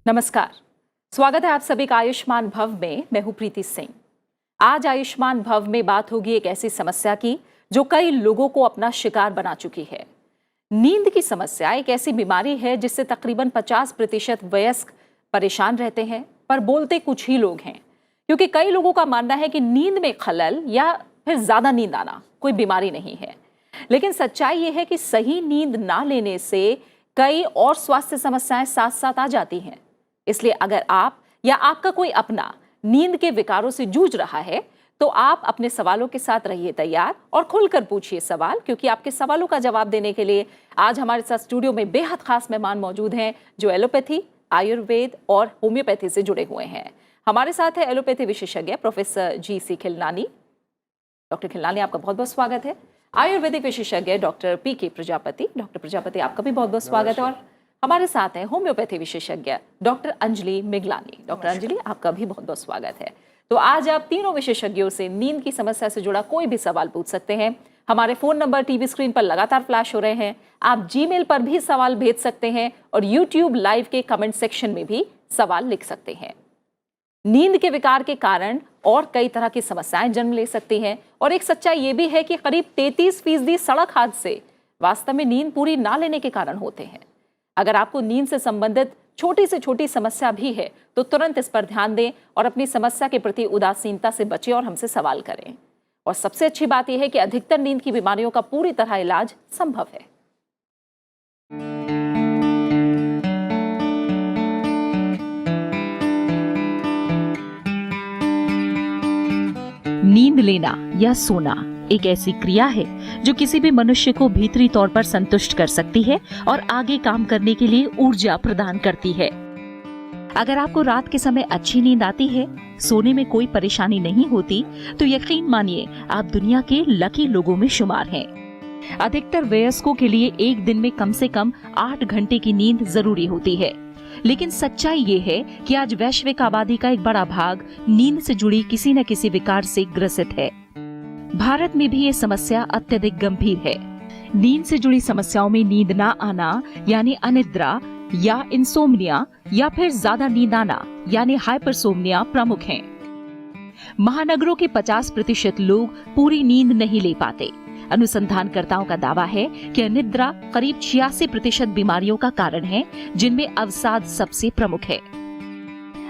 नमस्कार, स्वागत है आप सभी का आयुष्मान भव में। मैं हूं प्रीति सिंह। आज आयुष्मान भव में बात होगी एक ऐसी समस्या की जो कई लोगों को अपना शिकार बना चुकी है। नींद की समस्या एक ऐसी बीमारी है जिससे तकरीबन 50% वयस्क परेशान रहते हैं, पर बोलते कुछ ही लोग हैं, क्योंकि कई लोगों का मानना है कि नींद में खलल या फिर ज्यादा नींद आना कोई बीमारी नहीं है। लेकिन सच्चाई ये है कि सही नींद ना लेने से कई और स्वास्थ्य समस्याएं साथ साथ आ जाती हैं। इसलिए अगर आप या आपका कोई अपना नींद के विकारों से जूझ रहा है तो आप अपने सवालों के साथ रहिए तैयार और खुलकर पूछिए सवाल, क्योंकि आपके सवालों का जवाब देने के लिए आज हमारे साथ स्टूडियो में बेहद खास मेहमान मौजूद हैं जो एलोपैथी, आयुर्वेद और होम्योपैथी से जुड़े हुए हैं। हमारे साथ है एलोपैथी विशेषज्ञ professor GC. Khilnani. Doctor Khilnani, आपका बहुत बहुत स्वागत है। आयुर्वेदिक विशेषज्ञ doctor PK. Prajapati. Doctor Prajapati, आपका भी बहुत बहुत स्वागत है। और हमारे साथ हैं होम्योपैथी विशेषज्ञ डॉक्टर अंजलि मिगलानी। डॉक्टर अंजलि, आपका भी बहुत बहुत स्वागत है। तो आज आप तीनों विशेषज्ञों से नींद की समस्या से जुड़ा कोई भी सवाल पूछ सकते हैं। हमारे फोन नंबर टीवी स्क्रीन पर लगातार फ्लैश हो रहे हैं। आप जीमेल पर भी सवाल भेज सकते हैं और यूट्यूब लाइव के कमेंट सेक्शन में भी सवाल लिख सकते हैं। नींद के विकार के कारण और कई तरह की समस्याएं जन्म ले सकती हैं, और एक सच्चाई ये भी है कि करीब 33% सड़क हादसे वास्तव में नींद पूरी ना लेने के कारण होते हैं। अगर आपको नींद से संबंधित छोटी से छोटी समस्या भी है तो तुरंत इस पर ध्यान दें और अपनी समस्या के प्रति उदासीनता से बचें और हमसे सवाल करें। और सबसे अच्छी बात यह है कि अधिकतर नींद की बीमारियों का पूरी तरह इलाज संभव है। नींद लेना या सोना एक ऐसी क्रिया है जो किसी भी मनुष्य को भीतरी तौर पर संतुष्ट कर सकती है और आगे काम करने के लिए ऊर्जा प्रदान करती है। अगर आपको रात के समय अच्छी नींद आती है, सोने में कोई परेशानी नहीं होती, तो यकीन मानिए आप दुनिया के लकी लोगों में शुमार हैं। अधिकतर वयस्कों के लिए एक दिन में कम से कम 8 घंटे की नींद जरूरी होती है। लेकिन सच्चाई ये है कि आज वैश्विक आबादी का एक बड़ा भाग नींद से जुड़ी किसी न किसी विकार से ग्रसित है। भारत में भी ये समस्या अत्यधिक गंभीर है। नींद से जुड़ी समस्याओं में नींद ना आना यानी अनिद्रा या इंसोम्निया या फिर ज्यादा नींद आना यानी हाइपरसोम्निया प्रमुख हैं। महानगरों के 50% लोग पूरी नींद नहीं ले पाते। अनुसंधानकर्ताओं का दावा है कि अनिद्रा करीब 86% बीमारियों का कारण है, जिनमें अवसाद सबसे प्रमुख है।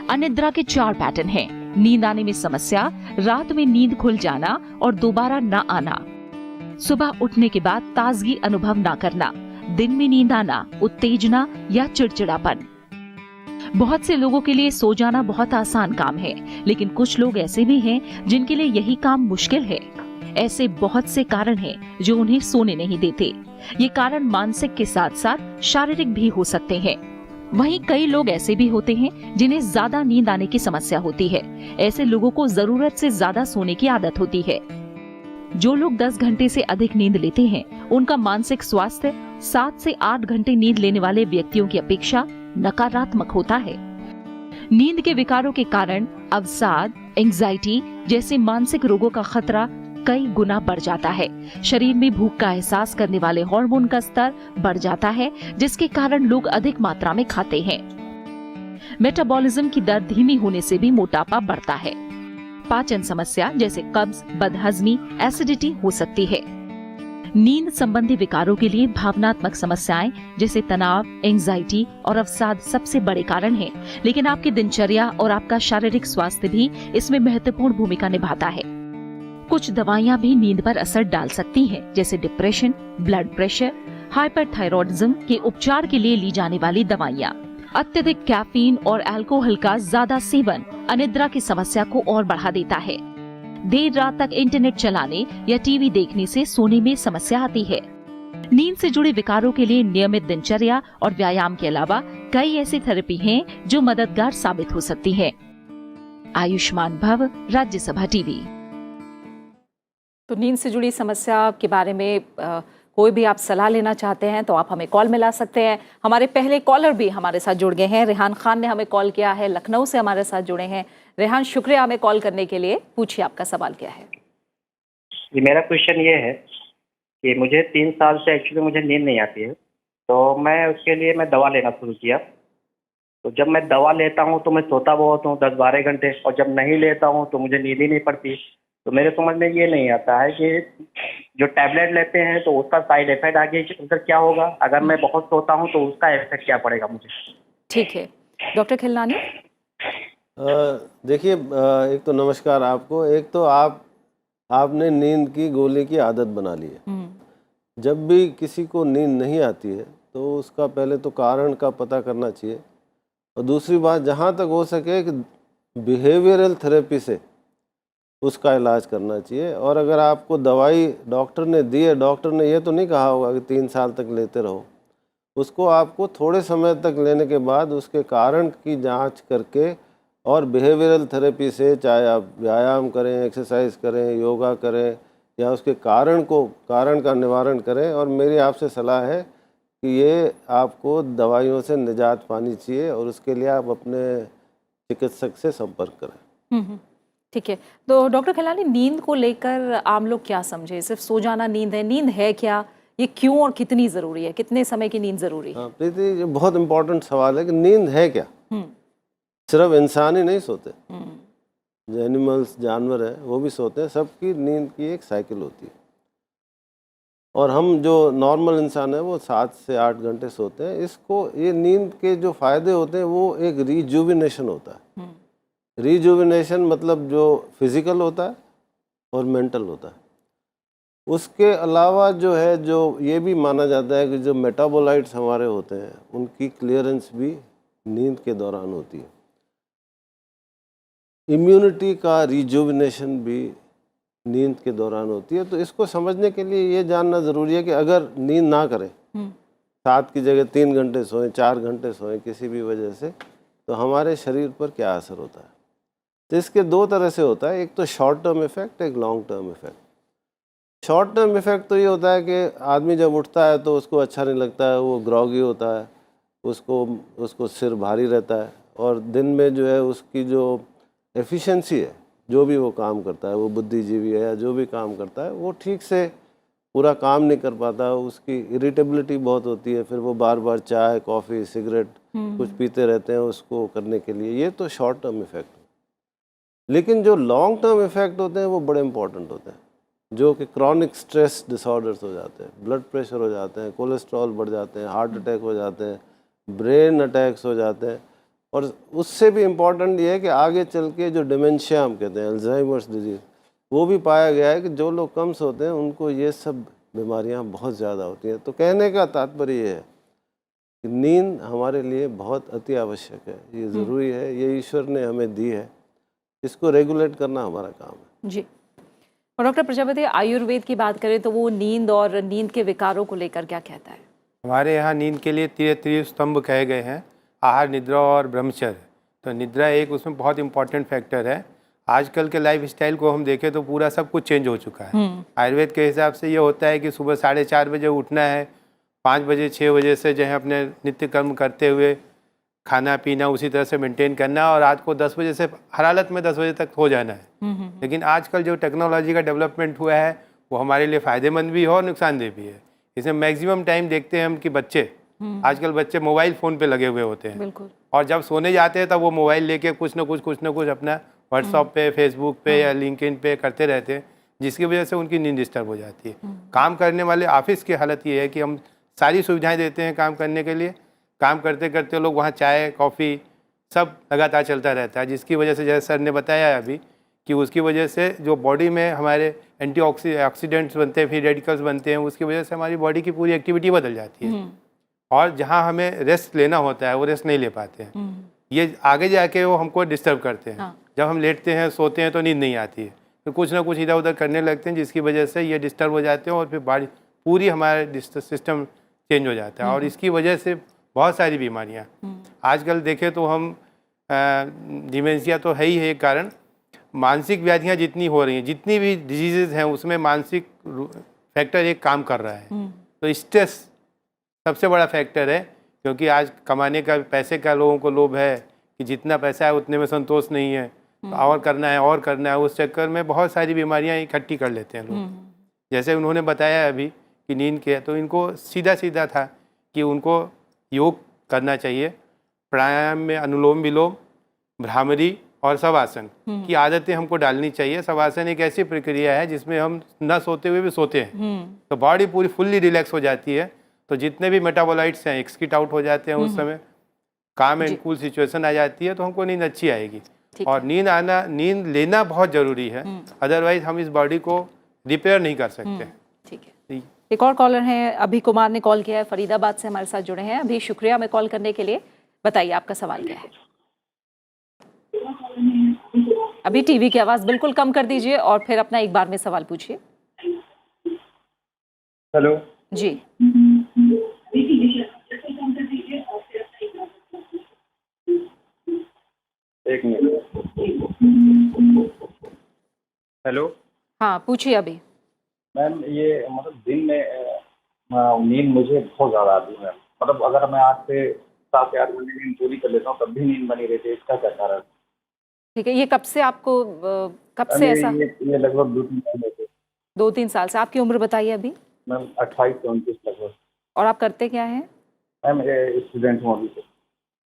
अनिद्रा के 4 पैटर्न हैं। नींद आने में समस्या, रात में नींद खुल जाना और दोबारा न आना, सुबह उठने के बाद ताजगी अनुभव न करना, दिन में नींद आना, उत्तेजना या चिड़चिड़ापन। बहुत से लोगों के लिए सो जाना बहुत आसान काम है, लेकिन कुछ लोग ऐसे भी हैं जिनके लिए यही काम मुश्किल है। ऐसे बहुत से कारण हैं जो उन्हें सोने नहीं देते। ये कारण मानसिक के साथ साथ शारीरिक भी हो सकते हैं। वहीं कई लोग ऐसे भी होते हैं जिन्हें ज्यादा नींद आने की समस्या होती है। ऐसे लोगों को जरूरत से ज्यादा सोने की आदत होती है। जो लोग 10 घंटे से अधिक नींद लेते हैं, उनका मानसिक स्वास्थ्य 7 से 8 घंटे नींद लेने वाले व्यक्तियों की अपेक्षा नकारात्मक होता है। नींद के विकारों के कारण अवसाद, एंजाइटी जैसे मानसिक रोगों का खतरा कई गुना बढ़ जाता है। शरीर में भूख का एहसास करने वाले हार्मोन का स्तर बढ़ जाता है, जिसके कारण लोग अधिक मात्रा में खाते हैं। मेटाबॉलिज्म की दर धीमी होने से भी मोटापा बढ़ता है। पाचन समस्या जैसे कब्ज, बदहजमी, एसिडिटी हो सकती है। नींद संबंधी विकारों के लिए भावनात्मक समस्याएं जैसे तनाव, एंजाइटी और अवसाद सबसे बड़े कारण हैं, लेकिन आपकी दिनचर्या और आपका शारीरिक स्वास्थ्य भी इसमें महत्वपूर्ण भूमिका निभाता है। कुछ दवाइयां भी नींद पर असर डाल सकती हैं, जैसे डिप्रेशन, ब्लड प्रेशर, हाइपरथायरॉयडिज्म के उपचार के लिए ली जाने वाली दवाइयां। अत्यधिक कैफीन और अल्कोहल का ज्यादा सेवन अनिद्रा की समस्या को और बढ़ा देता है। देर रात तक इंटरनेट चलाने या टीवी देखने से सोने में समस्या आती है। नींद से जुड़े विकारों के लिए नियमित दिनचर्या और व्यायाम के अलावा कई ऐसी थेरेपी हैं जो मददगार साबित हो सकती हैं। आयुष्मान भव, राज्यसभा टीवी। तो नींद से जुड़ी समस्या के बारे में कोई भी आप सलाह लेना चाहते हैं तो आप हमें कॉल मिला सकते हैं। हमारे पहले कॉलर भी हमारे साथ जुड़ गए हैं। रेहान खान ने हमें कॉल किया है, लखनऊ से हमारे साथ जुड़े हैं। रेहान, शुक्रिया हमें कॉल करने के लिए। पूछिए, आपका सवाल क्या है? जी, मेरा क्वेश्चन ये है कि मुझे 3 साल से एक्चुअली मुझे नींद नहीं आती है, तो मैं उसके लिए मैं दवा लेना शुरू किया। तो जब मैं दवा लेता हूँ तो मैं सोता बहुत हूँ 10-12 घंटे, और जब नहीं लेता हूँ तो मुझे नींद ही नहीं पड़ती। तो मेरे समझ में ये नहीं आता है कि जो टैबलेट लेते हैं तो उसका साइड इफेक्ट आगे उधर क्या होगा, अगर मैं बहुत सोता हूँ तो उसका इफेक्ट क्या पड़ेगा मुझे। ठीक है, डॉक्टर खिलनानी। देखिए, एक तो नमस्कार आपको। एक तो आपने नींद की गोली की आदत बना ली है। जब भी किसी को नींद नहीं आती है तो उसका पहले तो कारण का पता करना चाहिए, और दूसरी बात, जहाँ तक हो सके कि बिहेवियरल थेरेपी से उसका इलाज करना चाहिए। और अगर आपको दवाई डॉक्टर ने दी है, डॉक्टर ने ये तो नहीं कहा होगा कि 3 साल तक लेते रहो। उसको आपको थोड़े समय तक लेने के बाद उसके कारण की जांच करके और बिहेवियरल थेरेपी से, चाहे आप व्यायाम करें, एक्सरसाइज करें, योगा करें, या उसके कारण का निवारण करें। और मेरी आपसे सलाह है कि ये आपको दवाइयों से निजात पानी चाहिए, और उसके लिए आप अपने चिकित्सक से संपर्क करें। ठीक है, तो डॉक्टर खिलानी, नींद को लेकर आम लोग क्या समझे? सिर्फ सो जाना नींद है क्या? ये क्यों और कितनी ज़रूरी है? कितने समय की नींद ज़रूरी है? हाँ प्रीति, ये बहुत इम्पोर्टेंट सवाल है कि नींद है क्या। सिर्फ इंसान ही नहीं सोते, जो एनिमल्स, जानवर हैं, वो भी सोते हैं। सबकी नींद की एक साइकिल होती है, और हम जो नॉर्मल इंसान है वो 7 से 8 घंटे सोते हैं। ये नींद के जो फ़ायदे होते हैं वो एक रिजुविनेशन होता है। रिजुविनेशन मतलब जो फिज़िकल होता है और मेंटल होता है। उसके अलावा जो है, जो ये भी माना जाता है कि जो मेटाबोलाइट्स हमारे होते हैं उनकी क्लियरेंस भी नींद के दौरान होती है। इम्यूनिटी का रिजुविनेशन भी नींद के दौरान होती है। तो इसको समझने के लिए ये जानना ज़रूरी है कि अगर नींद ना करें, 7 की जगह 3 घंटे सोएं, 4 घंटे सोएं किसी भी वजह से, तो हमारे शरीर पर क्या असर होता है। तो इसके 2 तरह से होता है, एक तो शॉर्ट टर्म इफेक्ट, एक long term effect. Short term effect तो ये होता है कि आदमी जब उठता है तो उसको अच्छा नहीं लगता है, वो ग्रॉगी होता है, उसको सिर भारी रहता है, और दिन में जो है उसकी जो एफिशिएंसी है, जो भी वो काम करता है, वो बुद्धिजीवी है या जो भी काम करता है, वो ठीक से पूरा काम नहीं कर पाता। उसकी इरिटेबिलिटी बहुत होती है, फिर वो बार बार चाय, कॉफ़ी, सिगरेट कुछ पीते रहते हैं उसको करने के लिए। ये तो शॉर्ट टर्म इफेक्ट। लेकिन जो लॉन्ग टर्म इफेक्ट होते हैं वो बड़े इंपॉर्टेंट होते हैं, जो कि क्रॉनिक स्ट्रेस डिसऑर्डर्स हो जाते हैं, ब्लड प्रेशर हो जाते हैं, कोलेस्ट्रॉल बढ़ जाते हैं, हार्ट अटैक हो जाते हैं, ब्रेन अटैक्स हो जाते हैं। और उससे भी इम्पॉर्टेंट ये है कि आगे चल के जो डिमेंशिया हम कहते हैं, अल्जाइमर्स डिजीज़, वो भी पाया गया है कि जो लोग कम सोते हैं उनको ये सब बीमारियां बहुत ज़्यादा होती हैं। तो कहने का तात्पर्य ये है कि नींद हमारे लिए बहुत अति आवश्यक है, ये ज़रूरी है, ये ईश्वर ने हमें दी है, इसको रेगुलेट करना हमारा काम है। जी। और डॉक्टर प्रजापति, आयुर्वेद की बात करें तो वो नींद और नींद के विकारों को लेकर क्या कहता है? हमारे यहाँ नींद के लिए त्रि स्तंभ कहे गए हैं, आहार, निद्रा और ब्रह्मचर्य। तो निद्रा एक उसमें बहुत इंपॉर्टेंट फैक्टर है। आजकल के लाइफ स्टाइल को हम देखें तो पूरा सब कुछ चेंज हो चुका है। आयुर्वेद के हिसाब से ये होता है कि सुबह 4:30 बजे उठना है, 5 बजे 6 बजे से जो है अपने नित्य कर्म करते हुए खाना पीना उसी तरह से मेंटेन करना, और रात को 10 बजे से हर हालत में 10 बजे तक हो जाना है। लेकिन आजकल जो टेक्नोलॉजी का डेवलपमेंट हुआ है वो हमारे लिए फ़ायदेमंद भी है और नुकसानदेह भी है। इसमें मैक्सिमम टाइम देखते हैं हम कि आजकल बच्चे मोबाइल फ़ोन पे लगे हुए होते हैं। बिल्कुल। और जब सोने जाते हैं तब वो मोबाइल लेके कुछ ना कुछ अपना व्हाट्सएप पे, फेसबुक पे या लिंक्डइन पे करते रहते हैं, जिसकी वजह से उनकी नींद डिस्टर्ब हो जाती है। काम करने वाले ऑफिस की हालत ये है कि हम सारी सुविधाएं देते हैं काम करने के लिए, काम करते करते लोग वहाँ चाय, कॉफ़ी सब लगातार चलता रहता है, जिसकी वजह से जैसे सर ने बताया अभी कि उसकी वजह से जो बॉडी में हमारे एंटीऑक्सीडेंट्स बनते हैं, फ्री रेडिकल्स बनते हैं, उसकी वजह से हमारी बॉडी की पूरी एक्टिविटी बदल जाती है। और जहाँ हमें रेस्ट लेना होता है वो रेस्ट नहीं ले पाते हैं। ये आगे जाके वो हमको डिस्टर्ब करते हैं। जब हम लेटते हैं, सोते हैं तो नींद नहीं आती है, तो कुछ ना कुछ इधर उधर करने लगते हैं, जिसकी वजह से ये डिस्टर्ब हो जाते हैं और फिर बॉडी पूरी हमारा सिस्टम चेंज हो जाता है। और इसकी वजह से बहुत सारी बीमारियाँ आजकल देखें तो हम डिमेंशिया तो है ही है एक कारण, मानसिक व्याधियाँ जितनी हो रही हैं, जितनी भी डिजीजेज हैं, उसमें मानसिक फैक्टर एक काम कर रहा है। तो स्ट्रेस सबसे बड़ा फैक्टर है, क्योंकि आज कमाने का, पैसे का लोगों को लोभ है कि जितना पैसा है उतने में संतोष नहीं है, तो और करना है और करना है। उस चक्कर में बहुत सारी बीमारियां इकट्ठी कर लेते हैं लोग। जैसे उन्होंने बताया अभी कि नींद के, तो इनको सीधा सीधा था कि उनको योग करना चाहिए, प्राणायाम में अनुलोम विलोम, भ्रामरी और शवासन की आदतें हमको डालनी चाहिए। शवासन एक ऐसी प्रक्रिया है जिसमें हम न सोते हुए भी सोते हैं, तो बॉडी पूरी फुल्ली रिलैक्स हो जाती है, तो जितने भी मेटाबोलाइट्स हैं एक्सक्रीट आउट हो जाते हैं। उस समय काम एंड कूल सिचुएशन आ जाती है, तो हमको नींद अच्छी आएगी। और नींद लेना बहुत जरूरी है, अदरवाइज हम इस बॉडी को रिपेयर नहीं कर सकते। ठीक है, एक और कॉलर हैं, अभी कुमार ने कॉल किया है, फरीदाबाद से हमारे साथ जुड़े हैं। अभी शुक्रिया हमें कॉल करने के लिए। बताइए आपका सवाल क्या है। अभी टीवी की आवाज बिल्कुल कम कर दीजिए और फिर अपना एक बार में सवाल पूछिए। हेलो जी, एक मिनट। हेलो हाँ पूछिए अभी। मैम, ये मतलब दिन में नींद मुझे बहुत ज़्यादा आती है मैम। मतलब अगर मैं आज से 7 या 8 घंटे नींद पूरी कर लेता हूँ तब भी नींद बनी रहती है, इसका क्या कारण? ठीक है, ये कब से आपको कब से ऐसा? ये लगभग 2-3 साल हो गए 2-3 साल से। आपकी उम्र बताइए अभी। मैम। 28 से 29 लगभग। और आप करते क्या हैं? मैम स्टूडेंट हूँ अभी से।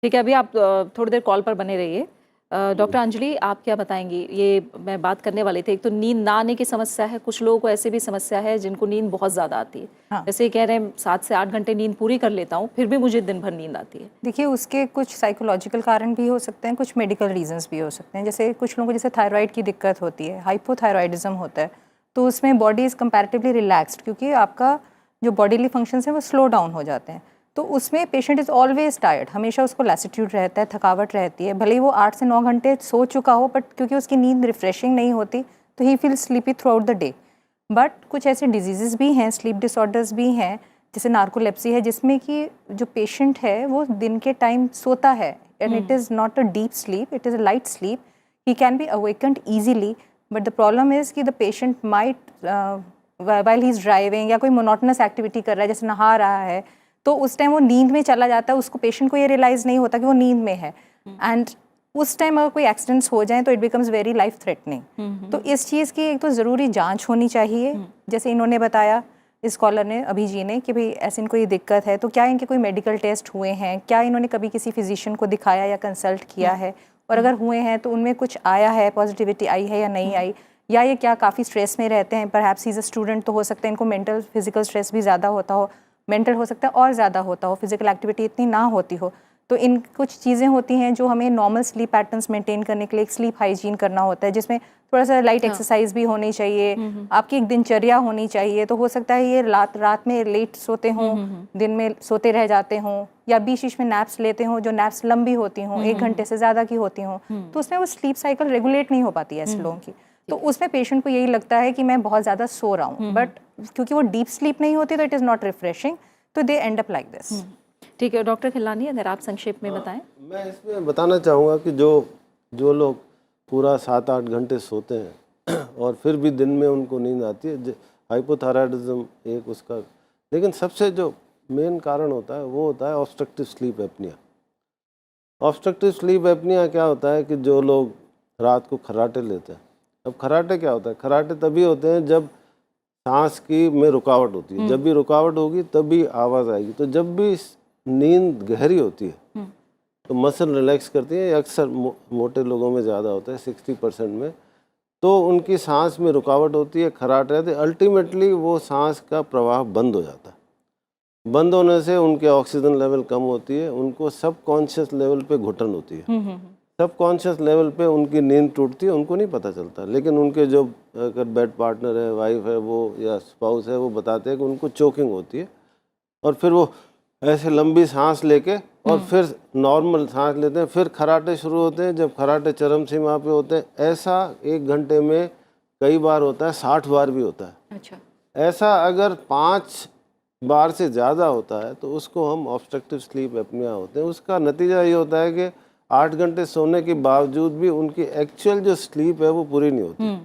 ठीक है, अभी आप थोड़ी देर कॉल पर बने रहिए। डॉक्टर अंजलि, आप क्या बताएंगी? ये मैं बात करने वाली थी, एक तो नींद ना आने की समस्या है, कुछ लोगों को ऐसे भी समस्या है जिनको नींद बहुत ज़्यादा आती है। हाँ। जैसे कह रहे हैं 7 से 8 घंटे नींद पूरी कर लेता हूँ, फिर भी मुझे दिन भर नींद आती है। देखिए, उसके कुछ साइकोलॉजिकल कारण भी हो सकते हैं, कुछ मेडिकल रीजंस भी हो सकते हैं। जैसे कुछ लोगों को जैसे थायराइड की दिक्कत होती है, हाइपोथायराइडिज्म होता है, तो उसमें बॉडी इज़ कंपैरेटिवली रिलैक्स्ड, क्योंकि आपका जो बॉडीली फंक्शंस हैं वो स्लो डाउन हो जाते हैं। तो उसमें पेशेंट इज़ ऑलवेज टायर्ड, हमेशा उसको लैसिट्यूड रहता है, थकावट रहती है। भले ही वो 8 से 9 घंटे सो चुका हो, बट क्योंकि उसकी नींद रिफ्रेशिंग नहीं होती तो ही feel sleepy throughout the day. But कुछ ऐसे डिजीज़ भी हैं, स्लीप डिसऑर्डर्स भी हैं, जैसे नार्कोलेप्सी है, जिसमें कि जो पेशेंट है वो दिन के टाइम सोता है and it is not a deep sleep, it is a light sleep. He can be awakened easily, but the problem is कि the patient might while he is driving या कोई मोनोटोनस एक्टिविटी कर रहा है, जैसे नहा रहा है, तो उस टाइम वो नींद में चला जाता है। उसको, पेशेंट को ये रियलाइज़ नहीं होता कि वो नींद में है, एंड उस टाइम अगर कोई एक्सीडेंट्स हो जाए तो it becomes very life threatening. तो इस चीज़ की एक तो ज़रूरी जांच होनी चाहिए। जैसे इन्होंने बताया, इस कॉलर ने, अभी जी ने, कि भाई ऐसे इनको ये दिक्कत है, तो क्या इनके कोई मेडिकल टेस्ट हुए हैं, क्या इन्होंने कभी किसी फिजिशियन को दिखाया या कंसल्ट किया है, और अगर हुए हैं तो उनमें कुछ आया है, पॉजिटिविटी आई है या नहीं आई, या ये क्या काफ़ी स्ट्रेस में रहते हैं। परहैप्स इज अ स्टूडेंट, तो हो सकता है इनको मेंटल फिजिकल स्ट्रेस भी ज़्यादा होता हो, मेंटल हो सकता है और ज़्यादा होता हो, फिजिकल एक्टिविटी इतनी ना होती हो। तो इन कुछ चीज़ें होती हैं जो हमें नॉर्मल स्लीप पैटर्न्स मेंटेन करने के लिए एक स्लीप हाइजीन करना होता है, जिसमें थोड़ा सा लाइट एक्सरसाइज भी होनी चाहिए, आपकी एक दिनचर्या होनी चाहिए। तो हो सकता है ये रात में लेट सोते हों, दिन में सोते रह जाते हों, या बीच में नैप्स लेते हों, जो नैप्स लंबी होती हों, 1 घंटे से ज़्यादा की होती हों, तो उसमें वो स्लीप साइकिल रेगुलेट नहीं हो पाती है ऐसे लोगों की। तो उसमें पेशेंट को यही लगता है कि मैं बहुत ज़्यादा सो रहा हूँ, बट क्योंकि वो डीप स्लीप नहीं होती तो इट इज़ नॉट रिफ्रेशिंग, तो दे एंड अप लाइक दिस। ठीक है, डॉक्टर खिलानी, अगर आप संक्षेप में बताएं। मैं इसमें बताना चाहूँगा कि जो लोग पूरा 7-8 घंटे सोते हैं और फिर भी दिन में उनको नींद आती है, हाइपोथायराइडिज्म एक उसका, लेकिन सबसे जो मेन कारण होता है वो होता है obstructive sleep apnoea. Obstructive sleep apnoea क्या होता है कि जो लोग रात को खर्राटे लेते हैं, अब खर्राटे क्या होता है, खर्राटे तभी होते हैं जब सांस की में रुकावट होती है, जब भी रुकावट होगी तभी आवाज़ आएगी। तो जब भी नींद गहरी होती है तो मसल रिलैक्स करती है, अक्सर मोटे लोगों में ज़्यादा होता है 60% में, तो उनकी सांस में रुकावट होती है, खर्राट रहते, अल्टीमेटली वो सांस का प्रवाह बंद हो जाता है। बंद होने से उनके ऑक्सीजन लेवल कम होती है, उनको सबकॉन्शियस लेवल पे घुटन होती है, सबकॉन्शियस लेवल पे उनकी नींद टूटती है, उनको नहीं पता चलता। लेकिन उनके जो अगर बेड पार्टनर है, वाइफ है वो, या स्पाउस है, वो बताते हैं कि उनको चोकिंग होती है, और फिर वो ऐसे लंबी सांस लेके और फिर नॉर्मल सांस लेते हैं, फिर खर्राटे शुरू होते हैं। जब खर्राटे चरम सीमा पे होते हैं, ऐसा 1 घंटे में कई बार होता है, 60 बार भी होता है। अच्छा, ऐसा अगर 5 बार से ज़्यादा होता है तो उसको हम ऑब्स्ट्रक्टिव स्लीप एपनिया होते हैं। उसका नतीजा ये होता है कि 8 घंटे सोने के बावजूद भी उनकी एक्चुअल जो स्लीप है वो पूरी नहीं होती,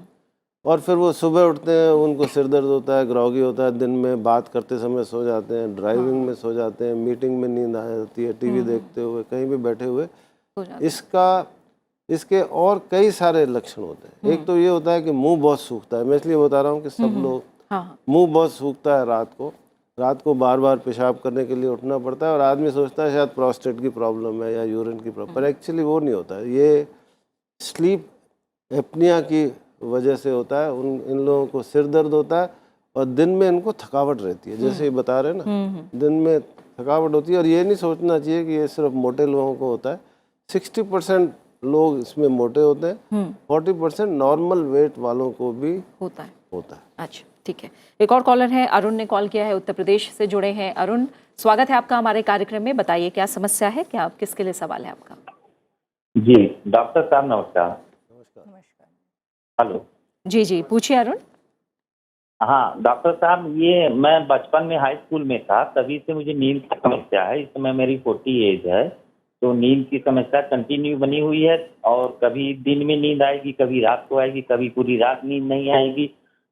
और फिर वो सुबह उठते हैं, उनको सिर दर्द होता है, ग्रॉगी होता है, दिन में बात करते समय सो जाते हैं, ड्राइविंग में सो जाते हैं, मीटिंग में नींद आ जाती है, टीवी देखते हुए, कहीं भी बैठे हुए। इसके और कई सारे लक्षण होते हैं। एक तो ये होता है कि मुंह बहुत सूखता है। मैं इसलिए बता रहा हूँ कि सब लोग मुंह बहुत सूखता है रात को बार बार पेशाब करने के लिए उठना पड़ता है, और आदमी सोचता है शायद प्रोस्टेट की प्रॉब्लम है या यूरिन की प्रॉब्लम, पर एक्चुअली वो नहीं होता है। ये स्लीप एपनिया की वजह से होता है। इन लोगों को सिर दर्द होता है और दिन में इनको थकावट रहती है, जैसे ये बता रहे हैं ना, दिन में थकावट होती है। और ये नहीं सोचना चाहिए कि ये सिर्फ मोटे लोगों को होता है। 60% लोग इसमें मोटे होते हैं, 40% नॉर्मल वेट वालों को भी होता है। अच्छा, ठीक है। एक और कॉलर है, अरुण ने कॉल किया है, उत्तर प्रदेश से जुड़े हैं। अरुण, स्वागत है आपका हमारे कार्यक्रम में। बताइए क्या समस्या है, क्या किसके लिए सवाल है आपका? जी डॉक्टर साहब नमस्कार। हेलो। जी पूछिए अरुण। हाँ डॉक्टर साहब, ये मैं बचपन में हाई स्कूल में था, तभी से मुझे नींद की समस्या है। इस समय मेरी 40 एज है, तो नींद की समस्या कंटिन्यू बनी हुई है, और कभी दिन में नींद आएगी, कभी रात को आएगी, कभी पूरी रात नींद नहीं आएगी।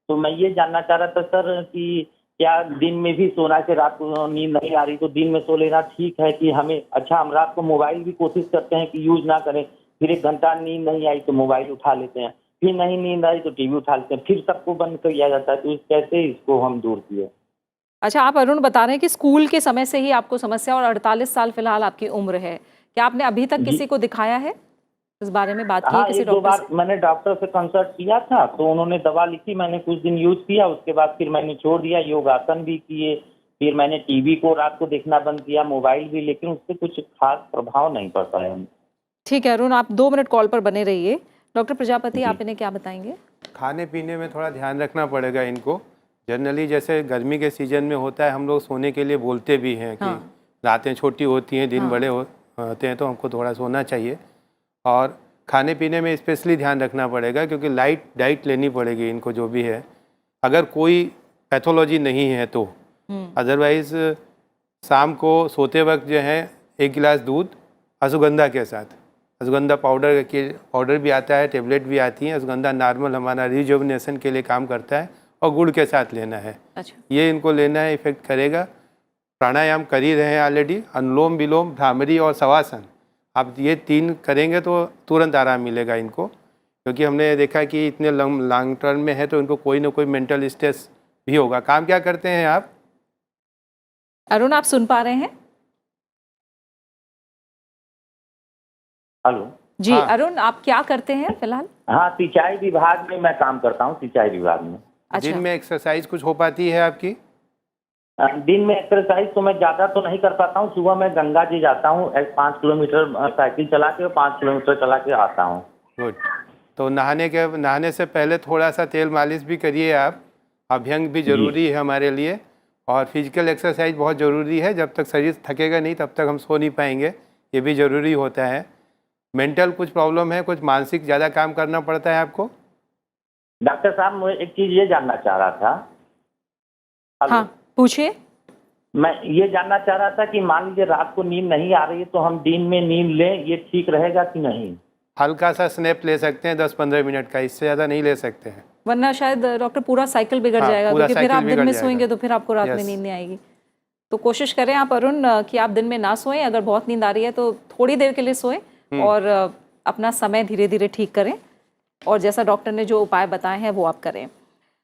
तो मैं ये जानना चाह रहा था सर कि क्या दिन में भी सोना से रात को नींद नहीं आ रही तो दिन में सो लेना ठीक है कि हमें, अच्छा हम रात को मोबाइल भी कोशिश करते हैं कि यूज ना करें, फिर 1 घंटा नींद नहीं आई तो मोबाइल उठा लेते हैं, फिर नहीं नींद आई तो टीवी उठा लेते हैं, फिर सबको बंद कर दिया जाता है। तो कैसे इसको हम दूर किए? अच्छा, आप अरुण बता रहे हैं कि स्कूल के समय से ही आपको समस्या, और 48 साल फिलहाल आपकी उम्र है। क्या आपने अभी तक किसी को दिखाया है, इस बारे में बात की है किसी 1-2 डॉक्टर बार से? मैंने डॉक्टर से कंसल्ट किया था, तो उन्होंने दवा लिखी, मैंने कुछ दिन यूज किया, उसके बाद फिर मैंने छोड़ दिया। योगासन भी किए, फिर मैंने टीवी को रात को देखना बंद किया, मोबाइल भी, लेकिन उससे कुछ खास प्रभाव नहीं पड़ता है। ठीक है अरुण, आप 2 मिनट कॉल पर बने रहिए। डॉक्टर प्रजापति, आप इन्हें क्या बताएंगे? खाने पीने में थोड़ा ध्यान रखना पड़ेगा इनको। जनरली जैसे गर्मी के सीजन में होता है, हम लोग सोने के लिए बोलते भी हैं कि रातें छोटी होती हैं, दिन बड़े होते हैं, तो हमको थोड़ा सोना चाहिए। और खाने पीने में स्पेशली ध्यान रखना पड़ेगा, क्योंकि लाइट डाइट लेनी पड़ेगी इनको जो भी है, अगर कोई पैथोलॉजी नहीं है तो। अदरवाइज़ शाम को सोते वक्त जो है 1 गिलास दूध अश्वगंधा के साथ, अश्वगंधा पाउडर भी आता है, टेबलेट भी आती है। अश्वगंधा नॉर्मल हमारा रिजुविनेशन के लिए काम करता है, और गुड़ के साथ लेना है। अच्छा, ये इनको लेना है, इफेक्ट करेगा। प्राणायाम कर ही रहे हैं ऑलरेडी, अनुलोम विलोम, भ्रामरी और शवासन, आप ये 3 करेंगे तो तुरंत आराम मिलेगा इनको। क्योंकि हमने देखा कि इतने लॉन्ग टर्म में है तो इनको कोई ना कोई मेंटल स्ट्रेस भी होगा। काम क्या करते हैं आप? अरुण, आप सुन पा रहे हैं? हेलो जी हाँ। अरुण, आप क्या करते हैं फिलहाल? हाँ, सिंचाई विभाग में मैं काम करता हूँ, सिंचाई विभाग में। अच्छा, दिन में एक्सरसाइज कुछ हो पाती है आपकी? दिन में एक्सरसाइज तो मैं ज़्यादा तो नहीं कर पाता हूँ। सुबह मैं गंगा जी जाता हूँ, 5 किलोमीटर साइकिल चला के, 5 किलोमीटर चला के आता हूँ। गुड। तो नहाने से पहले थोड़ा सा तेल मालिश भी करिए आप। अभ्यंग भी ज़रूरी है हमारे लिए, और फिजिकल एक्सरसाइज बहुत ज़रूरी है। जब तक शरीर थकेगा नहीं तब तक हम सो नहीं पाएंगे, ये भी ज़रूरी होता है। मेंटल कुछ प्रॉब्लम है, कुछ मानसिक ज़्यादा काम करना पड़ता है आपको? डॉक्टर साहब, मैं एक चीज़ ये जानना चाह रहा था। हाँ पूछिए। मैं ये जानना चाह रहा था कि मान लीजिए रात को नींद नहीं आ रही है तो हम दिन में नींद लें, ये ठीक रहेगा कि नहीं? हल्का सा स्नैप ले सकते हैं 10-15 मिनट का, इससे ज़्यादा नहीं ले सकते हैं, वरना शायद डॉक्टर पूरा साइकिल बिगड़ हाँ, जाएगा, पूरा क्योंकि फिर साइकिल आप दिन बिगड़ में जाएगा। सोएंगे तो फिर आपको रात में Yes. नींद नहीं आएगी। तो कोशिश करें आप अरुण कि आप दिन में ना सोएं। अगर बहुत नींद आ रही है तो थोड़ी देर के लिए सोएं, और अपना समय धीरे धीरे ठीक करें, और जैसा डॉक्टर ने जो उपाय बताए हैं वो आप करें।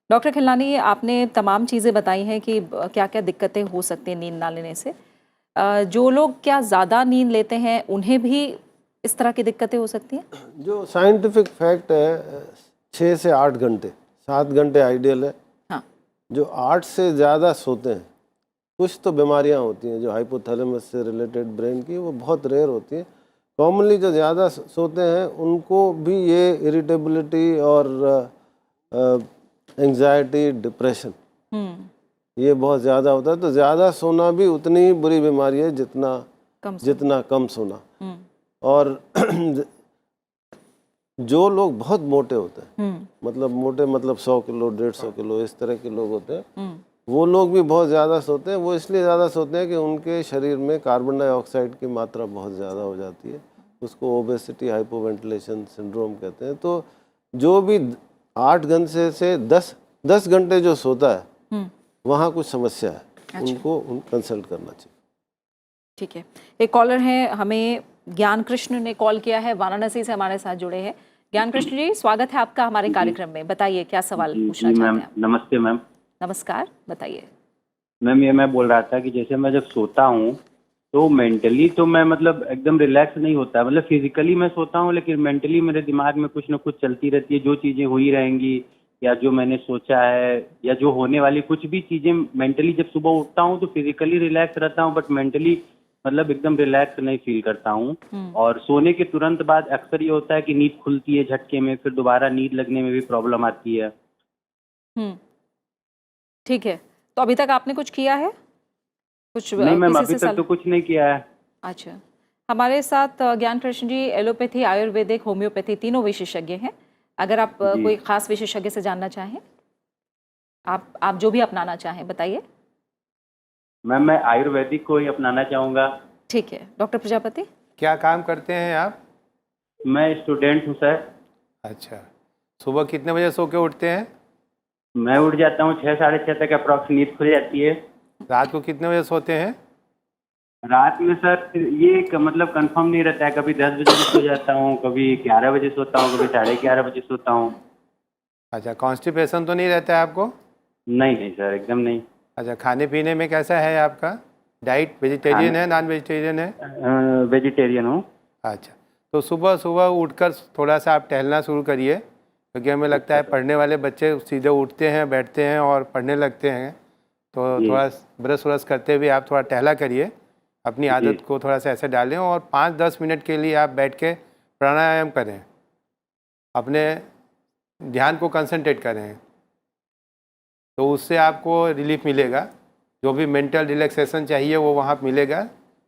डॉक्टर खिलनानी, आपने तमाम चीज़ें बताई हैं कि क्या क्या दिक्कतें हो सकती हैं नींद ना लेने से। जो लोग क्या ज़्यादा नींद लेते हैं उन्हें भी इस तरह की दिक्कतें हो सकती हैं? जो साइंटिफिक फैक्ट है 6 से 8 घंटे, 7 घंटे आइडियल है। हाँ, जो 8 से ज़्यादा सोते हैं, कुछ तो बीमारियां होती हैं जो हाइपोथैलेमस से रिलेटेड ब्रेन की, वो बहुत रेयर होती हैं। कॉमनली जो ज़्यादा सोते हैं उनको भी ये इरिटेबिलिटी और एंजाइटी, डिप्रेशन, ये बहुत ज़्यादा होता है। तो ज़्यादा सोना भी उतनी ही बुरी बीमारी है जितना कम सोना। और जो लोग बहुत मोटे होते हैं, मतलब 100 किलो, 150 किलो, इस तरह के लोग होते हैं, वो लोग भी बहुत ज़्यादा सोते हैं। वो इसलिए ज़्यादा सोते हैं कि उनके शरीर में कार्बन डाइऑक्साइड की मात्रा बहुत ज़्यादा हो जाती है। उसको ओबेसिटी हाइपोवेंटिलेशन सिंड्रोम कहते हैं। तो जो भी 8 घंटे से 10 घंटे जो सोता है वहाँ कुछ समस्या है, उनको कंसल्ट करना चाहिए। ठीक है, एक कॉलर है, हमें ज्ञान कृष्ण ने कॉल किया है, वाराणसी से हमारे साथ जुड़े हैं। ज्ञान कृष्ण जी, स्वागत है आपका हमारे कार्यक्रम में, बताइए क्या सवाल पूछना चाहते हैं आप? नमस्ते मैम। नमस्कार, बताइए। मैम ये मैं बोल रहा था कि जैसे मैं जब सोता हूँ तो मेंटली तो मैं मतलब एकदम रिलैक्स नहीं होता है, मतलब फिजिकली मैं सोता हूँ लेकिन मेंटली मेरे दिमाग में कुछ ना कुछ चलती रहती है, जो चीज़ें हुई रहेंगी या जो मैंने सोचा है या जो होने वाली कुछ भी चीज़ें मेंटली, जब सुबह उठता हूँ तो फिजिकली रिलैक्स रहता हूँ बट मेंटली मतलब एकदम रिलैक्स नहीं फील करता हूँ। और सोने के तुरंत बाद अक्सर ये होता है कि नींद खुलती है झटके में, फिर दोबारा नींद लगने में भी प्रॉब्लम आती है। ठीक है, तो अभी तक आपने कुछ किया है? कुछ नहीं मैम, किसी अभी से तक तो कुछ नहीं किया है। अच्छा, हमारे साथ ज्ञान कृष्ण जी एलोपैथी, आयुर्वेदिक, होम्योपैथी तीनों विशेषज्ञ हैं। अगर आप कोई खास विशेषज्ञ से जानना चाहें, आप जो भी अपनाना चाहें बताइए। मैम मैं आयुर्वेदिक को ही अपनाना चाहूँगा। ठीक है, डॉक्टर प्रजापति। क्या काम करते हैं आप? मैं स्टूडेंट हूँ सर। अच्छा, सुबह कितने बजे सो के उठते हैं? मैं उठ जाता हूँ 6 साढ़े 6 तक अप्रॉक्स, नींद खुल जाती है। रात को कितने बजे सोते हैं? रात में सर ये मतलब कंफर्म नहीं रहता है, कभी 10 बजे भी सो जाता हूँ, कभी 11 बजे सोता हूँ, कभी 11:30 बजे सोता हूँ। अच्छा, कॉन्स्टिपेशन तो नहीं रहता है आपको? नहीं नहीं सर, एकदम नहीं। अच्छा, खाने पीने में कैसा है आपका डाइट? वेजिटेरियन है, नॉन वेजिटेरियन है? वेजिटेरियन हूँ। अच्छा, तो सुबह सुबह उठकर थोड़ा सा आप टहलना शुरू करिए, क्योंकि हमें लगता है पढ़ने वाले बच्चे सीधे उठते हैं, बैठते हैं और पढ़ने लगते हैं। तो थोड़ा ब्रश व्रश करते हुए आप थोड़ा टहला करिए, अपनी आदत को थोड़ा सा ऐसे डालें और 5-10 मिनट के लिए आप बैठ के प्राणायाम करें, अपने ध्यान को कंसंट्रेट करें, तो उससे आपको रिलीफ मिलेगा। जो भी मेंटल रिलैक्सेशन चाहिए वो वहाँ मिलेगा।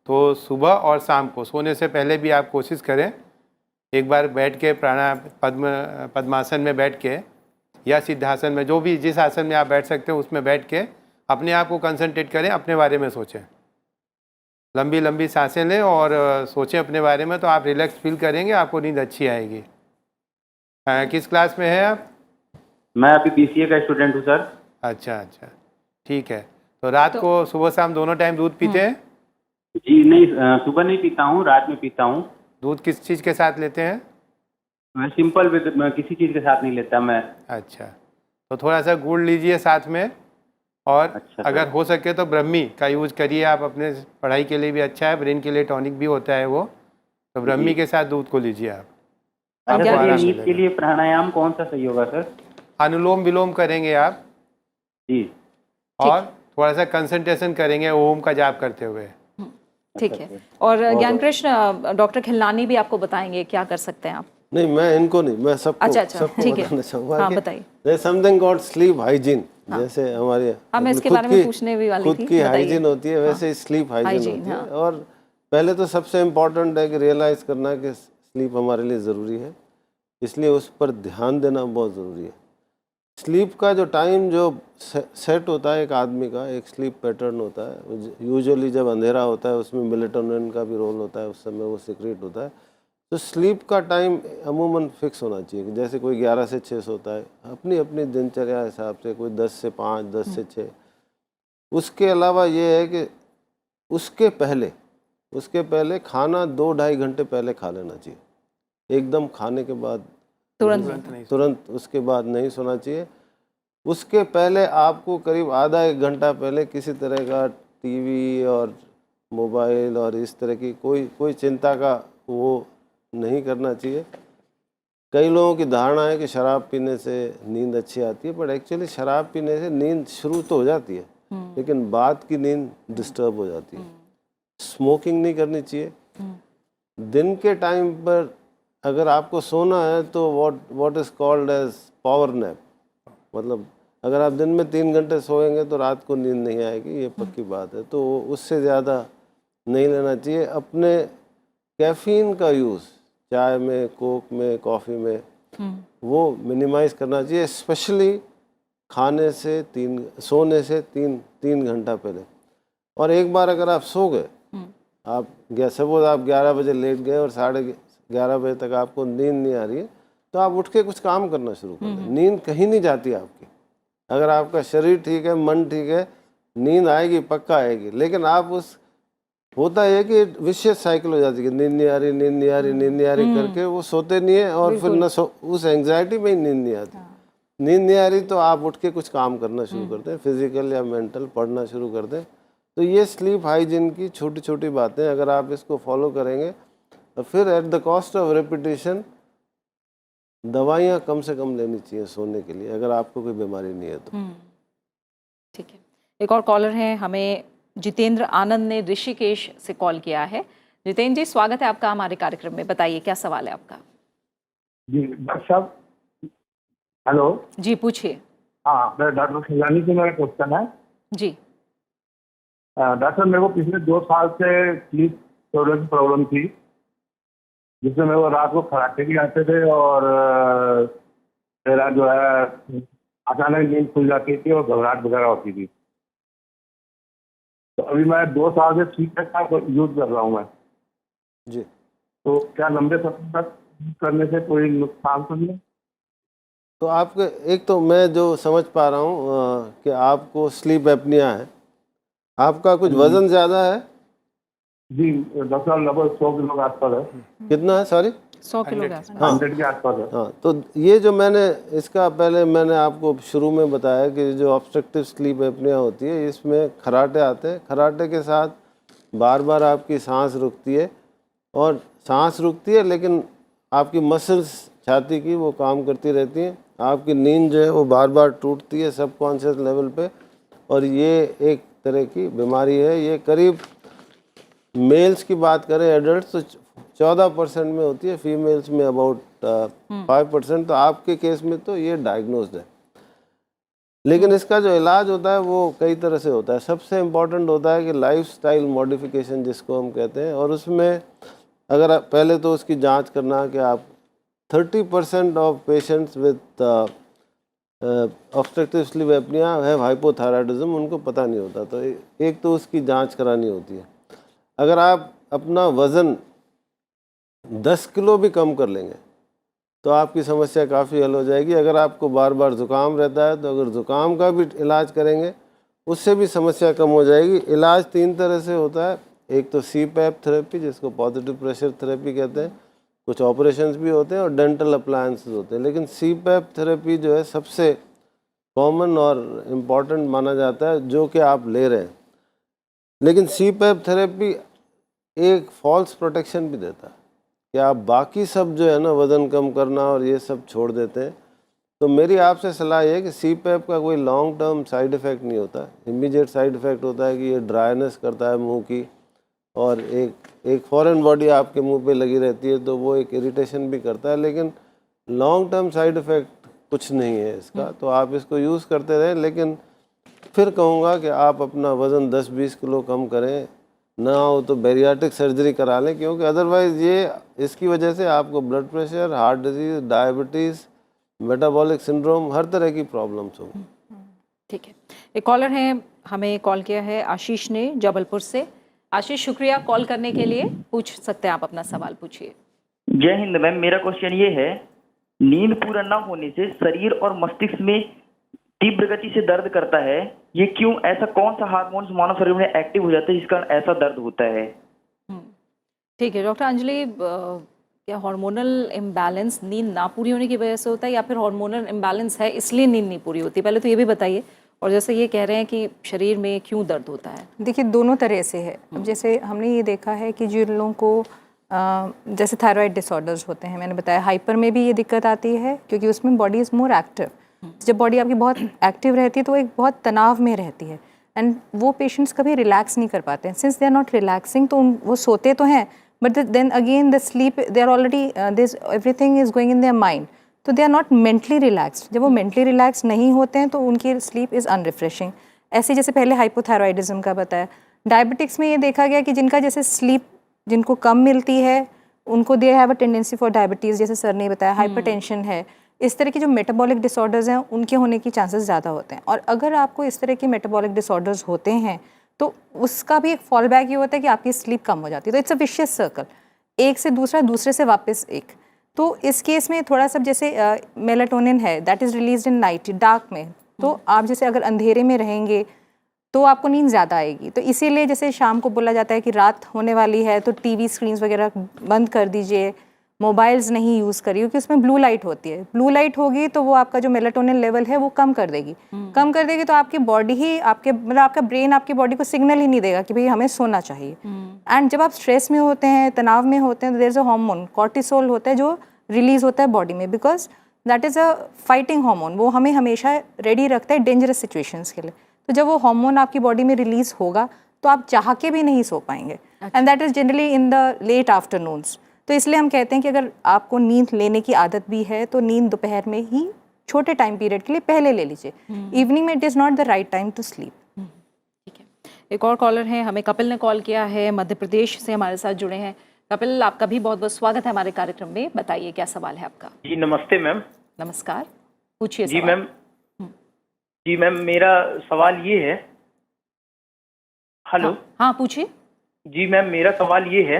तो सुबह और शाम को सोने से पहले भी आप कोशिश करें, एक बार बैठ के प्राणायाम पद्मासन में बैठ के या सिद्धासन में, जो भी जिस आसन में आप बैठ सकते हैं उसमें बैठ के अपने आप को कंसंट्रेट करें, अपने बारे में सोचें, लंबी लंबी सांसें लें और सोचें अपने बारे में, तो आप रिलैक्स फील करेंगे, आपको नींद अच्छी आएगी। किस क्लास में है आप? मैं अभी BCA का स्टूडेंट हूँ सर। अच्छा अच्छा, ठीक है। तो रात को सुबह शाम दोनों टाइम दूध पीते हैं? जी नहीं, सुबह नहीं पीता हूँ, रात में पीता हूँ। दूध किस चीज़ के साथ लेते हैं? मैं सिंपल किसी चीज़ के साथ नहीं लेता मैं। अच्छा, तो थोड़ा सा गुड़ लीजिए साथ में, और अच्छा अगर हो सके तो ब्रह्मी का यूज़ करिए आप, अपने पढ़ाई के लिए भी अच्छा है, ब्रेन के लिए टॉनिक भी होता है वो, तो ब्रह्मी के साथ दूध को लीजिए आप। अच्छा आपको सर, ये आराम नींद के मिलेगा। लिए प्राणायाम कौन सा सही होगा सर? अनुलोम विलोम करेंगे आप जी। और थोड़ा सा कंसंट्रेशन करेंगे ओम का जाप करते हुए। ठीक है, और ज्ञान कृष्ण डॉक्टर खिलनानी भी आपको बताएंगे क्या कर सकते हैं आप। नहीं, मैं इनको नहीं, मैं सबको अच्छा, सबको ठीक है। बताना चाहूँगा हाँ, कि बताइए। there's something called sleep hygiene। जैसे हमारी हाँ, मैं इसके खुद बारे में की- पूछने भी वाली खुद थी, की बताइए। हाइजीन होती है, वैसे ही स्लीप हाइजीन hygiene, होती है। हाँ। और पहले तो सबसे इम्पोर्टेंट है कि रियलाइज़ करना कि स्लीप हमारे लिए ज़रूरी है, इसलिए उस पर ध्यान देना बहुत ज़रूरी है। स्लीप का जो टाइम जो सेट होता है एक आदमी का, एक स्लीप पैटर्न होता है। यूजुअली जब अंधेरा होता है उसमें मेलेटोनिन का भी रोल होता है, उस समय वो सीक्रेट होता है। तो स्लीप का टाइम अमूमन फिक्स होना चाहिए कि जैसे कोई 11 से 6 सोता है, अपनी अपनी दिनचर्या हिसाब से, कोई 10 से 5, 10 से 6। उसके अलावा ये है कि उसके पहले खाना 2-2.5 घंटे पहले खा लेना चाहिए। एकदम खाने के बाद तुरंत उसके बाद नहीं सोना चाहिए। उसके पहले आपको करीब आधा 1 घंटा पहले किसी तरह का टीवी और मोबाइल और इस तरह की कोई चिंता का वो नहीं करना चाहिए। कई लोगों की धारणा है कि शराब पीने से नींद अच्छी आती है, बट एक्चुअली शराब पीने से नींद शुरू तो हो जाती है, लेकिन बाद की नींद डिस्टर्ब हो जाती है। स्मोकिंग नहीं करनी चाहिए। दिन के टाइम पर अगर आपको सोना है तो what is called as power nap, मतलब अगर आप दिन में 3 घंटे सोएंगे तो रात को नींद नहीं आएगी, ये पक्की बात है। तो उससे ज़्यादा नहीं लेना चाहिए। अपने कैफ़ीन का यूज़ चाय में, कोक में, कॉफ़ी में, वो मिनिमाइज़ करना चाहिए, स्पेशली सोने से 3 घंटा पहले। और एक बार अगर आप सो गए, आप सपोज आप 11 बजे लेट गए और 11 बजे तक आपको नींद नहीं आ रही है, तो आप उठ के कुछ काम करना शुरू कर दें। नींद कहीं नहीं जाती आपकी। अगर आपका शरीर ठीक है, मन ठीक है, नींद आएगी, पक्का आएगी। लेकिन आप उस होता है कि विशेष साइकिल हो जाती है, नींद नहीं आ रही, नींद नहीं आ रही, नींद नहीं आ रही करके वो सोते नहीं है, और फिर न उस एंग्जाइटी में ही नींद नहीं आती। नींद नहीं आ रही तो आप उठ के कुछ काम करना शुरू करते हैं, फिजिकल या मेंटल, पढ़ना शुरू कर दें। तो ये स्लीप हाइजीन की छोटी छोटी बातें अगर आप इसको फॉलो करेंगे, तो फिर at the cost of repetition दवाइयाँ कम से कम लेनी चाहिए सोने के लिए, अगर आपको कोई बीमारी नहीं है तो। ठीक है, एक और कॉलर हैं, हमें जितेंद्र आनंद ने ऋषिकेश से कॉल किया है। जितेंद्र जी, स्वागत है आपका हमारे कार्यक्रम में, बताइए क्या सवाल है आपका। जी डॉक्टर साहब, हेलो। जी पूछिए। हाँ, मैं डॉक्टर खिलानी से मेरा क्वेश्चन है। जी डॉक्टर, मेरे को पिछले 2 साल से स्लीप प्रॉब्लम थी, जिसमें मेरे को रात को खराटे भी आते थे और मेरा जो है अचानक नींद खुल जाती थी और घबराहट वगैरह होती थी। तो अभी मैं 2 साल से स्लीप टेक का यूज कर रहा हूँ मैं जी। तो क्या लंबे समय तक करने से कोई नुकसान तो नहीं है? तो आपके एक तो मैं जो समझ पा रहा हूँ कि आपको स्लीप एपनिया है। आपका कुछ वजन ज़्यादा है? जी डॉक्टर, लगभग 100 किलो के आसपास है। कितना है, सॉरी? 100 किलो का। 100 के आसपास है। हाँ, तो ये जो मैंने इसका पहले मैंने आपको शुरू में बताया कि जो ऑब्स्ट्रक्टिव स्लीप एपनिया होती है, इसमें खर्राटे आते हैं। खर्राटे के साथ बार बार आपकी सांस रुकती है, और सांस रुकती है लेकिन आपकी मसल्स छाती की वो काम करती रहती हैं। आपकी नींद जो है वो बार बार टूटती है सबकॉन्शियस लेवल पे, और ये एक तरह की बीमारी है। ये करीब मेल्स की बात करें एडल्ट तो 14% में होती है, फीमेल्स में अबाउट 5%। तो आपके केस में तो ये डायग्नोज्ड है। लेकिन इसका जो इलाज होता है वो कई तरह से होता है। सबसे इम्पॉर्टेंट होता है कि लाइफस्टाइल मॉडिफिकेशन जिसको हम कहते हैं, और उसमें अगर आप पहले तो उसकी जांच करना कि आप 30% of patients with obstructive sleep apnoea have hypothyroidism, उनको पता नहीं होता। तो एक तो उसकी जांच करानी होती है। अगर आप अपना वज़न 10 किलो भी कम कर लेंगे तो आपकी समस्या काफ़ी हल हो जाएगी। अगर आपको बार बार ज़ुकाम रहता है तो अगर ज़ुकाम का भी इलाज करेंगे उससे भी समस्या कम हो जाएगी। इलाज 3 तरह से होता है। एक तो CPAP थेरेपी, जिसको पॉजिटिव प्रेशर थेरेपी कहते हैं, कुछ ऑपरेशंस भी होते हैं और डेंटल अप्लायंसेस होते हैं। लेकिन CPAP थेरेपी जो है सबसे कॉमन और इम्पॉर्टेंट माना जाता है, जो कि आप ले रहे हैं। लेकिन CPAP थेरेपी एक फॉल्स प्रोटेक्शन भी देता है कि आप बाकी सब जो है ना, वज़न कम करना और ये सब छोड़ देते हैं। तो मेरी आपसे सलाह ये है कि CPAP का कोई लॉन्ग टर्म साइड इफ़ेक्ट नहीं होता। इमीडिएट साइड इफ़ेक्ट होता है कि ये ड्राइनेस करता है मुंह की, और एक फॉरेन बॉडी आपके मुंह पे लगी रहती है, तो वो एक इरिटेशन भी करता है। लेकिन लॉन्ग टर्म साइड इफ़ेक्ट कुछ नहीं है इसका, तो आप इसको यूज़ करते रहें। लेकिन फिर कहूँगा कि आप अपना वज़न 10-20 किलो कम करें, ना हो तो बैरियाट्रिक सर्जरी करा लें, क्योंकि अदरवाइज़ ये इसकी वजह से आपको blood pressure, heart disease, diabetes, metabolic syndrome, हर तरह की प्रॉब्लम्स होंगी। ठीक है, एक कॉलर हैं, हमें कॉल किया है आशीष ने जबलपुर से। आशीष, शुक्रिया कॉल करने के लिए। पूछ सकते हैं आप अपना सवाल, पूछिए। जय हिंद मैम, मेरा क्वेश्चन ये है, नींद पूरा न होने से शरीर और मस्तिष्क में तीव्र गति से दर्द करता है, ये क्यों? ऐसा कौन सा हार्मोन्स मानव शरीर में एक्टिव हो जाता है जिस कारण ऐसा दर्द होता है? ठीक है डॉक्टर अंजलि, क्या हार्मोनल इम्बैलेंस नींद ना पूरी होने की वजह से होता है, या फिर हार्मोनल इम्बैलेंस है इसलिए नींद नहीं पूरी होती? पहले तो ये भी बताइए। और जैसे ये कह रहे हैं कि शरीर में क्यों दर्द होता है? देखिए, दोनों तरह से है। अब जैसे हमने ये देखा है कि जिन लोगों को जैसे थायराइड डिसऑर्डर्स होते हैं, मैंने बताया हाइपर में भी ये दिक्कत आती है, क्योंकि उसमें बॉडी इज़ मोर एक्टिव। जब बॉडी आपकी बहुत एक्टिव रहती है तो एक बहुत तनाव में रहती है, एंड वो पेशेंट्स कभी रिलैक्स नहीं कर पाते हैं। Since they are not relaxing, तो वो सोते तो हैं, but then again the sleep, they are already this everything is going in their mind, तो they are not mentally relaxed. जब वो मेंटली रिलैक्स नहीं होते हैं तो उनकी स्लीप इज़ अनरिफ्रेशिंग। ऐसे जैसे पहले हाइपोथायराइडिज्म का बताया, डायबिटिक्स में ये देखा गया कि जिनका जैसे स्लीप जिनको कम मिलती है उनको they have a tendency for diabetes, जैसे सर ने बताया हाइपरटेंशन है, इस तरह की जो मेटाबॉलिक डिसऑर्डर्स हैं उनके होने की चांसेस ज़्यादा होते हैं। और अगर आपको इस तरह की मेटाबॉलिक डिसऑर्डर्स होते हैं तो उसका भी एक फॉल बैक ये होता है कि आपकी स्लीप कम हो जाती है। तो इट्स अ विशियस सर्कल। एक से दूसरा, दूसरे से वापस एक। तो इस केस में थोड़ा सा जैसे मेलाटोनिन है that is released in night, dark में। तो आप जैसे अगर अंधेरे में रहेंगे तो आपको नींद ज़्यादा आएगी। तो इसीलिए जैसे शाम को बोला जाता है कि रात होने वाली है तो टीवी स्क्रीन्स वगैरह बंद कर दीजिए, मोबाइल्स नहीं यूज़ करिए, क्योंकि उसमें ब्लू लाइट होती है। ब्लू लाइट होगी तो वो आपका जो मेलाटोनिन लेवल है वो कम कर देगी। कम कर देगी तो आपकी बॉडी ही आपके मतलब आपका ब्रेन आपकी बॉडी को सिग्नल ही नहीं देगा कि भाई हमें सोना चाहिए। एंड जब आप स्ट्रेस में होते हैं, तनाव में होते हैं, तो there is a hormone cortisol होता है जो रिलीज होता है बॉडी में, because that is a fighting hormone. वो हमें हमेशा रेडी रखता है डेंजरस सिचुएशंस के लिए। तो जब वो हार्मोन आपकी बॉडी में रिलीज होगा तो आप चाह के भी नहीं सो पाएंगे। And that is generally in the late afternoons. तो इसलिए हम कहते हैं कि अगर आपको नींद लेने की आदत भी है तो नींद दोपहर में ही छोटे टाइम पीरियड के लिए पहले ले लीजिए। इवनिंग में it is not the right time to sleep. ठीक है, एक और कॉलर है, हमें कपिल ने कॉल किया है, मध्य प्रदेश से हमारे साथ जुड़े हैं। कपिल, आपका भी बहुत बहुत स्वागत है हमारे कार्यक्रम में। बताइए क्या सवाल है आपका। जी नमस्ते मैम। नमस्कार, पूछिए। जी मैम, जी मैम, मेरा सवाल ये है। हेलो। हाँ पूछिए। जी मैम, मेरा सवाल ये है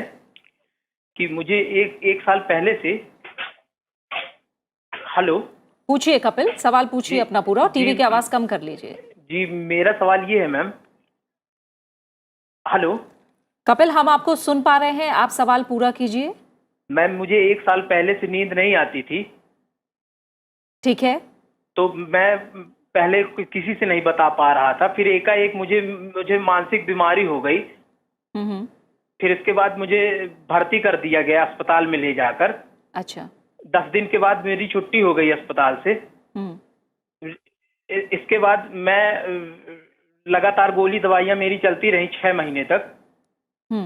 कि मुझे एक साल पहले से। हेलो। पूछिए कपिल, सवाल पूछिए अपना पूरा, और टीवी जी, की आवाज कम कर लीजिए। जी मेरा सवाल ये है मैम। हेलो कपिल, हम आपको सुन पा रहे हैं, आप सवाल पूरा कीजिए। मैम, मुझे एक साल पहले से नींद नहीं आती थी। ठीक है। तो मैं पहले किसी से नहीं बता पा रहा था, फिर एकाएक मुझे मानसिक बीमारी हो गई। फिर इसके बाद मुझे भर्ती कर दिया गया अस्पताल में ले जाकर। अच्छा। 10 दिन के बाद मेरी छुट्टी हो गई अस्पताल से। इसके बाद मैं लगातार गोली दवाइयाँ मेरी चलती रही 6 महीने तक।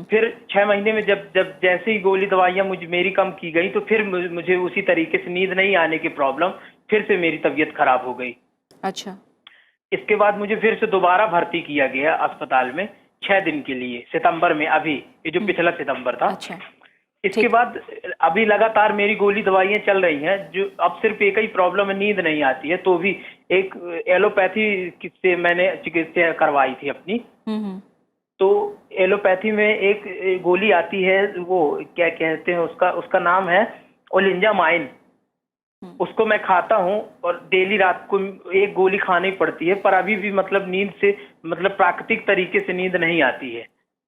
फिर 6 महीने में जब जैसे ही गोली दवाइयाँ मेरी कम की गई तो फिर मुझे उसी तरीके से नींद नहीं आने की प्रॉब्लम, फिर से मेरी तबीयत खराब हो गई। अच्छा। इसके बाद मुझे फिर से दोबारा भर्ती किया गया अस्पताल में 6 दिन के लिए, सितंबर में, अभी ये जो पिछला सितंबर था। अच्छा। इसके बाद अभी लगातार मेरी गोली दवाइयाँ चल रही हैं, जो अब सिर्फ एक ही प्रॉब्लम है, नींद नहीं आती है। तो भी एक एलोपैथी से मैंने चिकित्सा करवाई थी अपनी। तो एलोपैथी में एक गोली आती है, वो क्या कहते हैं उसका नाम है ओलिंजामाइन। उसको मैं खाता हूँ और डेली रात को एक गोली खानी पड़ती है, पर अभी भी मतलब नींद से मतलब प्राकृतिक तरीके से नींद नहीं आती है।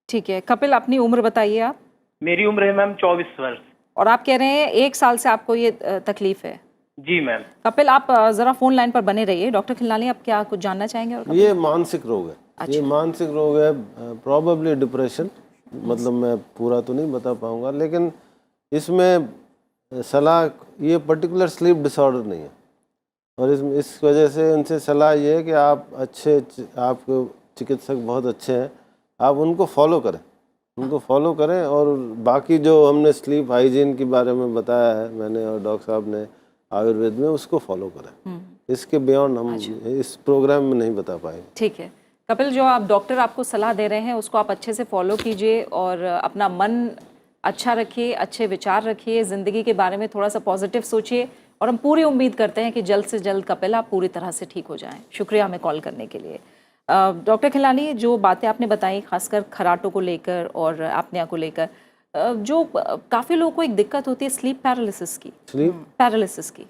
ठीक है कपिल, अपनी उम्र बताइए आप। मेरी उम्र है मैम 24 वर्ष। और आप कह रहे हैं 1 साल से आपको ये तकलीफ है। जी मैम। कपिल, आप जरा फोन लाइन पर बने रहिए। डॉक्टर खिलनानी, आप क्या कुछ जानना चाहेंगे? और ये मानसिक रोग है। अच्छा। ये मानसिक रोग है, प्रॉबेबली डिप्रेशन। मतलब मैं पूरा तो नहीं बता पाऊंगा, लेकिन इसमें सलाह, ये पर्टिकुलर स्लीप डिसऑर्डर नहीं है। और इस वजह से उनसे सलाह ये है कि आप आपके चिकित्सक बहुत अच्छे हैं, आप उनको फॉलो करें। और बाकी जो हमने स्लीप हाइजीन के बारे में बताया है मैंने और डॉक्टर साहब ने आयुर्वेद में, उसको फॉलो करें। इसके बियॉन्ड हम इस प्रोग्राम में नहीं बता पाएंगे। ठीक है कपिल, जो आप डॉक्टर आपको सलाह दे रहे हैं उसको आप अच्छे से फॉलो कीजिए और अपना मन अच्छा रखिए, अच्छे विचार रखिए, ज़िंदगी के बारे में थोड़ा सा पॉजिटिव सोचिए। और हम पूरी उम्मीद करते हैं कि जल्द से जल्द कपिल आप पूरी तरह से ठीक हो जाएं। शुक्रिया हमें कॉल करने के लिए। डॉक्टर खिलानी, जो बातें आपने बताई खासकर खराटों को लेकर और आपनिया को लेकर, जो काफ़ी लोगों को एक दिक्कत होती है स्लीप पैरालिसिस की,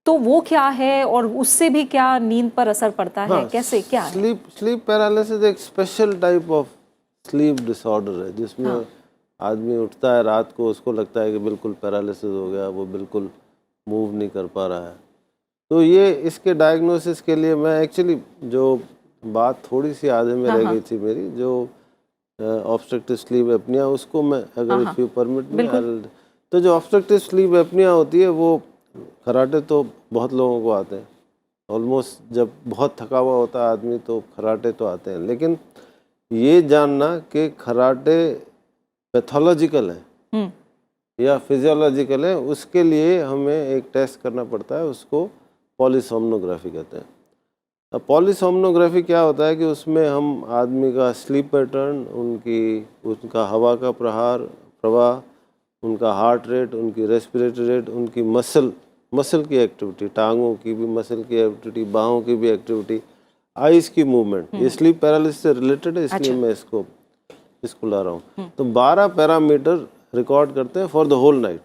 तो वो क्या है और उससे भी क्या नींद पर असर पड़ता है? कैसे, क्या है? स्लीप पैरालिसिस एक special type of sleep disorder है, जिसमें आदमी उठता है रात को, उसको लगता है कि बिल्कुल पैरालिसिस हो गया, वो बिल्कुल मूव नहीं कर पा रहा है। तो ये इसके डायग्नोसिस के लिए मैं एक्चुअली, जो बात थोड़ी सी आधे में रह गई थी मेरी, जो ऑब्स्ट्रक्टिव स्लीप एपनिया, उसको मैं अगर इफ यू परमिट मी, तो जो ऑब्स्ट्रक्टिव स्लीप एपनिया होती है वो खराटे तो बहुत लोगों को आते हैं। ऑलमोस्ट जब बहुत थका हुआ होता है आदमी तो खराटे तो आते हैं। लेकिन ये जानना कि खराटे पैथोलॉजिकल है या फिजियोलॉजिकल है, उसके लिए हमें एक टेस्ट करना पड़ता है, उसको पॉलीसोम्नोग्राफी कहते हैं। अब पॉलीसोम्नोग्राफी क्या होता है कि उसमें हम आदमी का स्लीप पैटर्न, उनका हवा का प्रवाह, उनका हार्ट रेट, उनकी रेस्पिरेटरी रेट, उनकी मसल की एक्टिविटी, टांगों की भी मसल की एक्टिविटी, बाहों की भी एक्टिविटी, आइज़ की मूवमेंट, ये स्लीप पैरालिसिस से रिलेटेड है, इसलिए मैं इसको ला रहा हूँ। तो 12 पैरामीटर रिकॉर्ड करते हैं फॉर द होल नाइट।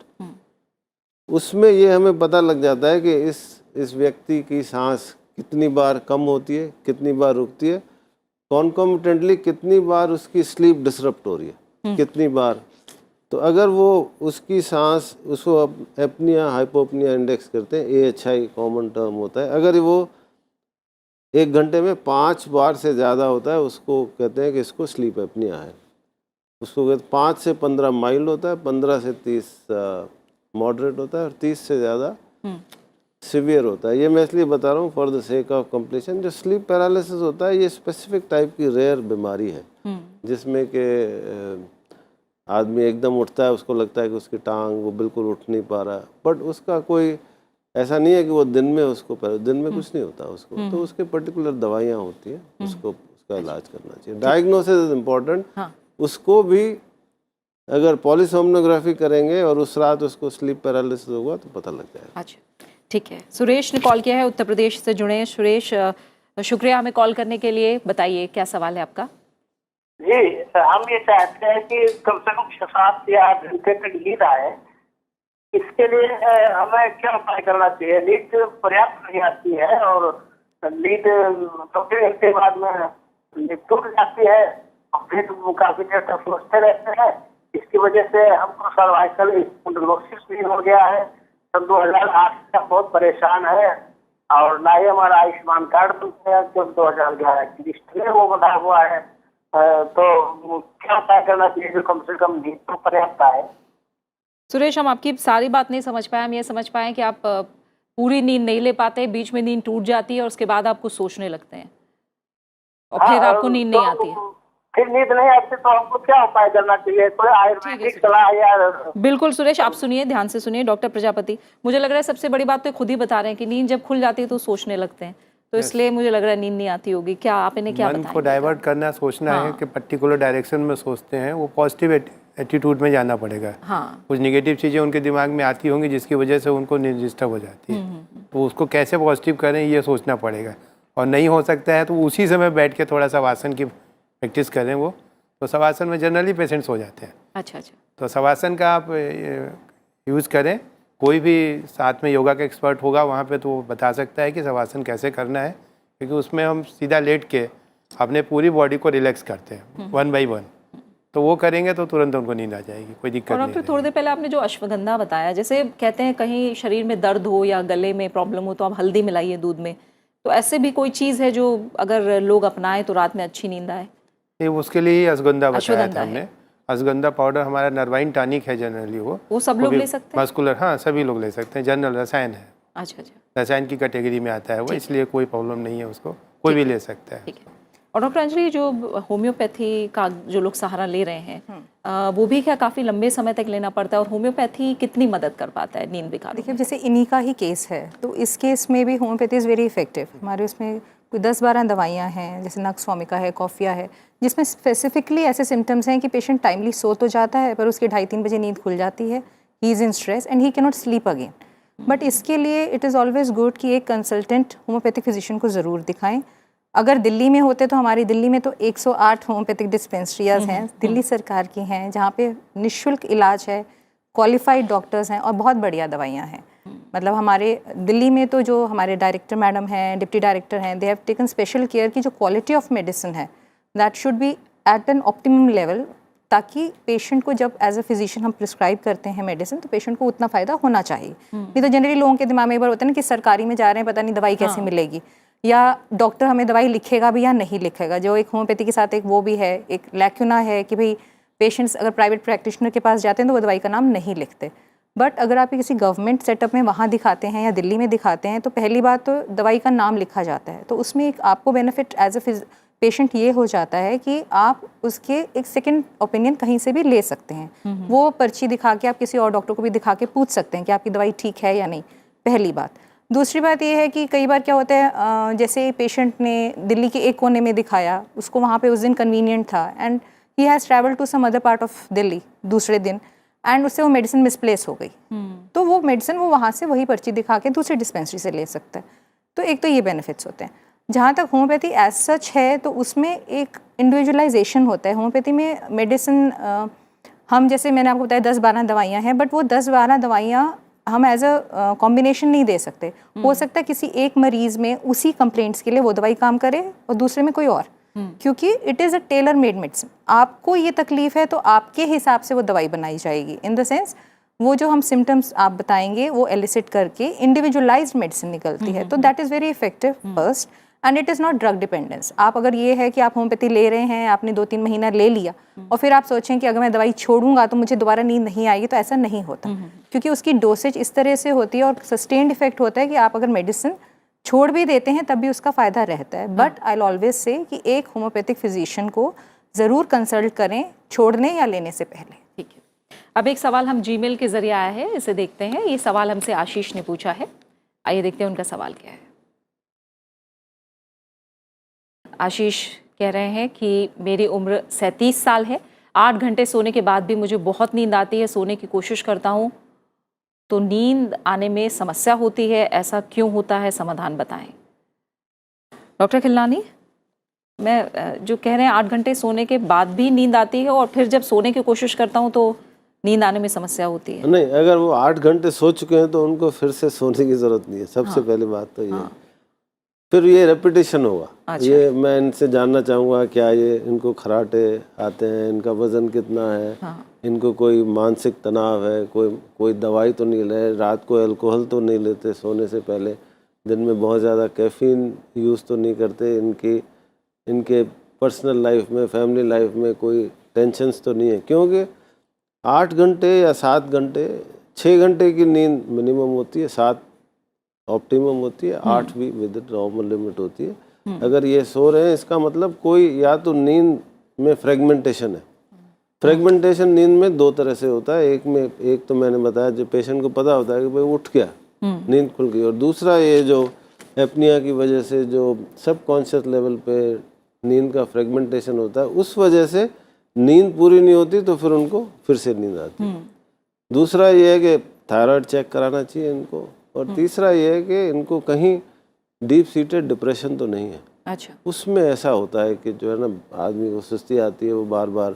उसमें ये हमें पता लग जाता है कि इस व्यक्ति की सांस कितनी बार कम होती है, कितनी बार रुकती है, कॉन्कॉमिटेंटली कितनी बार उसकी स्लीप डिसरप्ट हो रही है, कितनी बार। तो अगर वो उसकी सांस, उसको एपनिया हाइपोपनिया इंडेक्स करते हैं, AHI कॉमन टर्म होता है, अगर वो 1 घंटे में 5 बार से ज़्यादा होता है उसको कहते हैं कि इसको स्लीप एपनिया है। उसको कहते 5 से 15 माइल्ड होता है, 15 से 30 मॉडरेट होता है और 30 से ज़्यादा सीवियर होता है। ये मैं इसलिए बता रहा हूँ for the sake of completion. जो स्लीप पैरालिसिस होता है ये स्पेसिफिक टाइप की रेयर बीमारी है जिसमें कि आदमी एकदम उठता है, उसको लगता है कि उसकी टांग वो बिल्कुल उठ नहीं पा रहा, बट उसका कोई ऐसा नहीं है कि वो दिन में दिन में कुछ नहीं होता उसको, तो उसके पर्टिकुलर दवाइयाँ होती हैं, उसको उसका इलाज करना चाहिए। Diagnosis is important. उसको भी अगर पॉलीसोमनोग्राफी करेंगे और उस रात उसको स्लीप पैरालिसिस होगा तो पता लग जाएगा। अच्छा, ठीक है। सुरेश ने कॉल किया है, उत्तर प्रदेश से जुड़े हैं। सुरेश, शुक्रिया हमें कॉल करने के लिए। बताइए क्या सवाल है आपका? जी, हम ये चाहते हैं कि कम से कम 7 या 8 घंटे तक नींद आए। इसके लिए हमें क्या उपाय करना चाहिए? नींद पर्याप्त नहीं आती है और नींद 2-3 घंटे बाद में नींद टूट जाती है और फिर काफी देर तक सोचते रहते हैं। इसकी वजह से हमको सर्वाइकल स्पॉन्डिलोसिस भी हो गया है। सन 2008 से बहुत परेशान है और ना ही हमारा आयुष्मान कार्ड बन गया, जो 2011 की लिस्ट में वो बना हुआ है। तो क्या उपाय करना चाहिए जो कम से कम नींद तो पर्याप्त आए? सुरेश, हम आपकी सारी बात नहीं समझ पाए। हम ये समझ पाए कि आप पूरी नींद नहीं ले पाते, बीच में नींद टूट जाती है और उसके बाद आपको सोचने लगते हैं और फिर आपको नींद नहीं आती है। फिर नींद नहीं आती तो हमको क्या उपाय करना चाहिए? कोई आयुर्वेदिक सलाह या? बिल्कुल सुरेश, आप सुनिए, ध्यान से सुनिए। डॉक्टर प्रजापति, मुझे लग रहा है सबसे बड़ी बात तो खुद ही बता रहे हैं कि नींद जब खुल जाती है तो सोचने लगते हैं, तो इसलिए मुझे लग रहा है नींद नहीं आती होगी। क्या आप इन्हें क्या मन को डाइवर्ट करना, सोचना है कि पर्टिकुलर डायरेक्शन में सोचते हैं, वो पॉजिटिव एटीट्यूड में जाना पड़ेगा। कुछ नेगेटिव चीज़ें उनके दिमाग में आती होंगी जिसकी वजह से उनको नींद डिस्टर्ब हो जाती है, तो उसको कैसे पॉजिटिव करें ये सोचना पड़ेगा। और नहीं हो सकता है तो उसी समय बैठ के थोड़ा शवासन की प्रैक्टिस करें। वो तो शवासन में जनरली पेशेंट्स हो जाते हैं। अच्छा, तो शवासन का आप यूज़ करें। कोई भी साथ में योगा का एक्सपर्ट होगा वहाँ पे, तो वो बता सकता है कि शवासन कैसे करना है, क्योंकि उसमें हम सीधा लेट के अपने पूरी बॉडी को रिलैक्स करते हैं 1 by 1। तो वो करेंगे तो तुरंत उनको नींद आ जाएगी, कोई दिक्कत नहीं। और डॉक्टर, थोड़ी देर पहले आपने जो अश्वगंधा बताया, जैसे कहते हैं कहीं शरीर में दर्द हो या गले में प्रॉब्लम हो तो आप हल्दी मिलाइए दूध में, तो ऐसे भी कोई चीज़ है जो अगर लोग अपनाएं तो रात में अच्छी नींद आए? नहीं, उसके लिए ही अश्वगंधा बताया था हमने। अश्वगंधा पाउडर हमारा नर्वाइन टॉनिक है जनरली, वो सब लोग ले सकते हैं? मस्कुलर, हाँ सभी लोग ले सकते हैं। जनरल रसायन है। अच्छा, रसायन की कैटेगरी में आता है वो, इसलिए कोई प्रॉब्लम नहीं है, उसको कोई भी ले सकता है। ठीक है। और डॉक्टर अंजलि, जो होम्योपैथी का जो लोग सहारा ले रहे हैं वो भी क्या काफ़ी लंबे समय तक लेना पड़ता है, और होम्योपैथी कितनी मदद कर पाता है नींद विकार? देखिए, जैसे इन्हीं का ही केस है तो इस केस में भी होम्योपैथी इज़ वेरी इफेक्टिव। हमारे उसमें कोई 10-12 दवाइयाँ हैं, जैसे नक्स वोमिका है, कॉफिया है, जिसमें स्पेसिफिकली ऐसे सिम्टम्स हैं कि पेशेंट टाइमली सो तो जाता है पर उसकी 2:30-3 बजे नींद खुल जाती है, he is in stress and he can not sleep again. But इसके लिए इट इज़ ऑलवेज गुड कि एक कंसल्टेंट होम्योपैथिक फिजिशियन को ज़रूर दिखाएं। अगर दिल्ली में होते तो हमारी दिल्ली में तो 108 होम्योपैथिक डिस्पेंसरीज हैं, दिल्ली सरकार की हैं, जहाँ पे निःशुल्क इलाज है, क्वालिफाइड डॉक्टर्स हैं और बहुत बढ़िया दवाइयाँ हैं। मतलब हमारे दिल्ली में तो जो हमारे डायरेक्टर मैडम हैं, डिप्टी डायरेक्टर हैं, they have taken special care कि जो क्वालिटी ऑफ मेडिसिन है that should be at an optimum level, ताकि पेशेंट को जब एज अ फिजिशियन हम प्रिस्क्राइब करते हैं मेडिसिन तो पेशेंट को उतना फ़ायदा होना चाहिए। नहीं तो जनरली लोगों के दिमाग में एक बार होता है ना कि सरकारी में जा रहे हैं, पता नहीं दवाई कैसे मिलेगी, या डॉक्टर हमें दवाई लिखेगा भी या नहीं लिखेगा। जो एक होम्योपैथी के साथ एक वो भी है, एक लैक्यूना है कि भाई पेशेंट्स अगर प्राइवेट प्रैक्टिशनर के पास जाते हैं तो वो दवाई का नाम नहीं लिखते। बट अगर आप किसी गवर्नमेंट सेटअप में वहाँ दिखाते हैं या दिल्ली में दिखाते हैं तो पहली बात तो दवाई का नाम लिखा जाता है, तो उसमें एक आपको बेनिफिट एज अ पेशेंट ये हो जाता है कि आप उसके एक सेकंड ओपिनियन कहीं से भी ले सकते हैं। वो पर्ची दिखा के आप किसी और डॉक्टर को भी दिखा के पूछ सकते हैं कि आपकी दवाई ठीक है या नहीं, पहली बात। दूसरी बात ये है कि कई बार क्या होता है, जैसे पेशेंट ने दिल्ली के एक कोने में दिखाया, उसको वहाँ पे उस दिन कन्वीनियंट था and he has travel to some other part of Delhi दूसरे दिन, एंड उससे वो मेडिसिन मिसप्लेस हो गई, तो वो मेडिसिन वो वहाँ से वही पर्ची दिखा के दूसरी डिस्पेंसरी से ले सकता है। तो एक तो ये बेनिफिट्स होते हैं। जहाँ तक होम्योपैथी एज सच है तो उसमें एक इंडिविजुअलाइजेशन होता है। होम्योपैथी में मेडिसिन हम जैसे मैंने आपको बताया 10-12 दवाइयाँ हैं, बट वो 10-12 दवाइयाँ हम एज अ कॉम्बिनेशन नहीं दे सकते। हो सकता है किसी एक मरीज़ में उसी कंप्लेंट्स के लिए वो दवाई काम करे और दूसरे में कोई और, क्योंकि it is a tailor made medicine. आपको ये तकलीफ है तो आपके हिसाब से वो दवाई बनाई जाएगी। इन द सेंस वो जो हम सिम्टम्स आप बताएंगे वो एलिसिट करके इंडिविजुअलाइज्ड मेडिसिन निकलती है, तो that is very effective first, and it is not drug dependence. आप अगर ये है कि आप होम्योपैथी ले रहे हैं, आपने 2-3 महीना ले लिया और फिर आप सोचें कि अगर मैं दवाई छोड़ूंगा तो मुझे दोबारा नींद नहीं आएगी, तो ऐसा नहीं होता, क्योंकि उसकी डोसेज इस तरह से होती है और सस्टेन्ड इफेक्ट होता है कि आप अगर मेडिसिन छोड़ भी देते हैं तब भी उसका फ़ायदा रहता है। But I will always say कि एक होम्योपैथिक फिजिशियन को ज़रूर कंसल्ट करें छोड़ने या लेने से पहले। ठीक है, अब एक सवाल हम जीमेल के जरिए आया है, इसे देखते हैं। ये सवाल हमसे आशीष ने पूछा है, आइए देखते हैं उनका सवाल क्या है। आशीष कह रहे हैं कि मेरी उम्र 37 साल है, 8 घंटे सोने के बाद भी मुझे बहुत नींद आती है, सोने की कोशिश करता हूँ तो नींद आने में समस्या होती है, ऐसा क्यों होता है, समाधान बताएं। डॉक्टर खिलनानी, मैं जो कह रहे हैं 8 घंटे सोने के बाद भी नींद आती है और फिर जब सोने की कोशिश करता हूँ तो नींद आने में समस्या होती है। नहीं, अगर वो 8 घंटे सो चुके हैं तो उनको फिर से सोने की ज़रूरत नहीं है, सबसे पहली बात तो ये। फिर ये रेपिटेशन होगा। अच्छा। ये मैं इनसे जानना चाहूँगा, क्या ये इनको खराटे आते हैं, इनका वज़न कितना है, इनको कोई मानसिक तनाव है, कोई दवाई तो नहीं ले, रात को अल्कोहल तो नहीं लेते सोने से पहले, दिन में बहुत ज़्यादा कैफ़ीन यूज़ तो नहीं करते, इनके पर्सनल लाइफ में, फैमिली लाइफ में कोई टेंशन्स तो नहीं है। क्योंकि 8 घंटे या 7 घंटे, 6 घंटे की नींद मिनिमम होती है, 7 ऑप्टिमम होती है, 8 भी विद नॉर्मल लिमिट होती है। अगर ये सो रहे हैं इसका मतलब कोई या तो नींद में फ्रेगमेंटेशन है। फ्रेगमेंटेशन नींद में 2 तरह से होता है। एक तो मैंने बताया, जो पेशेंट को पता होता है कि भाई उठ गया, नींद खुल गई, और दूसरा ये जो एपनिया की वजह से जो सबकॉन्शियस लेवल पे नींद का फ्रेगमेंटेशन होता है, उस वजह से नींद पूरी नहीं होती तो फिर उनको फिर से नींद आती है। दूसरा ये है कि थायराइड चेक कराना चाहिए इनको, और तीसरा ये है कि इनको कहीं डीप सीटेड डिप्रेशन तो नहीं है। अच्छा। उसमें ऐसा होता है कि जो है ना, आदमी को सुस्ती आती है, वो बार बार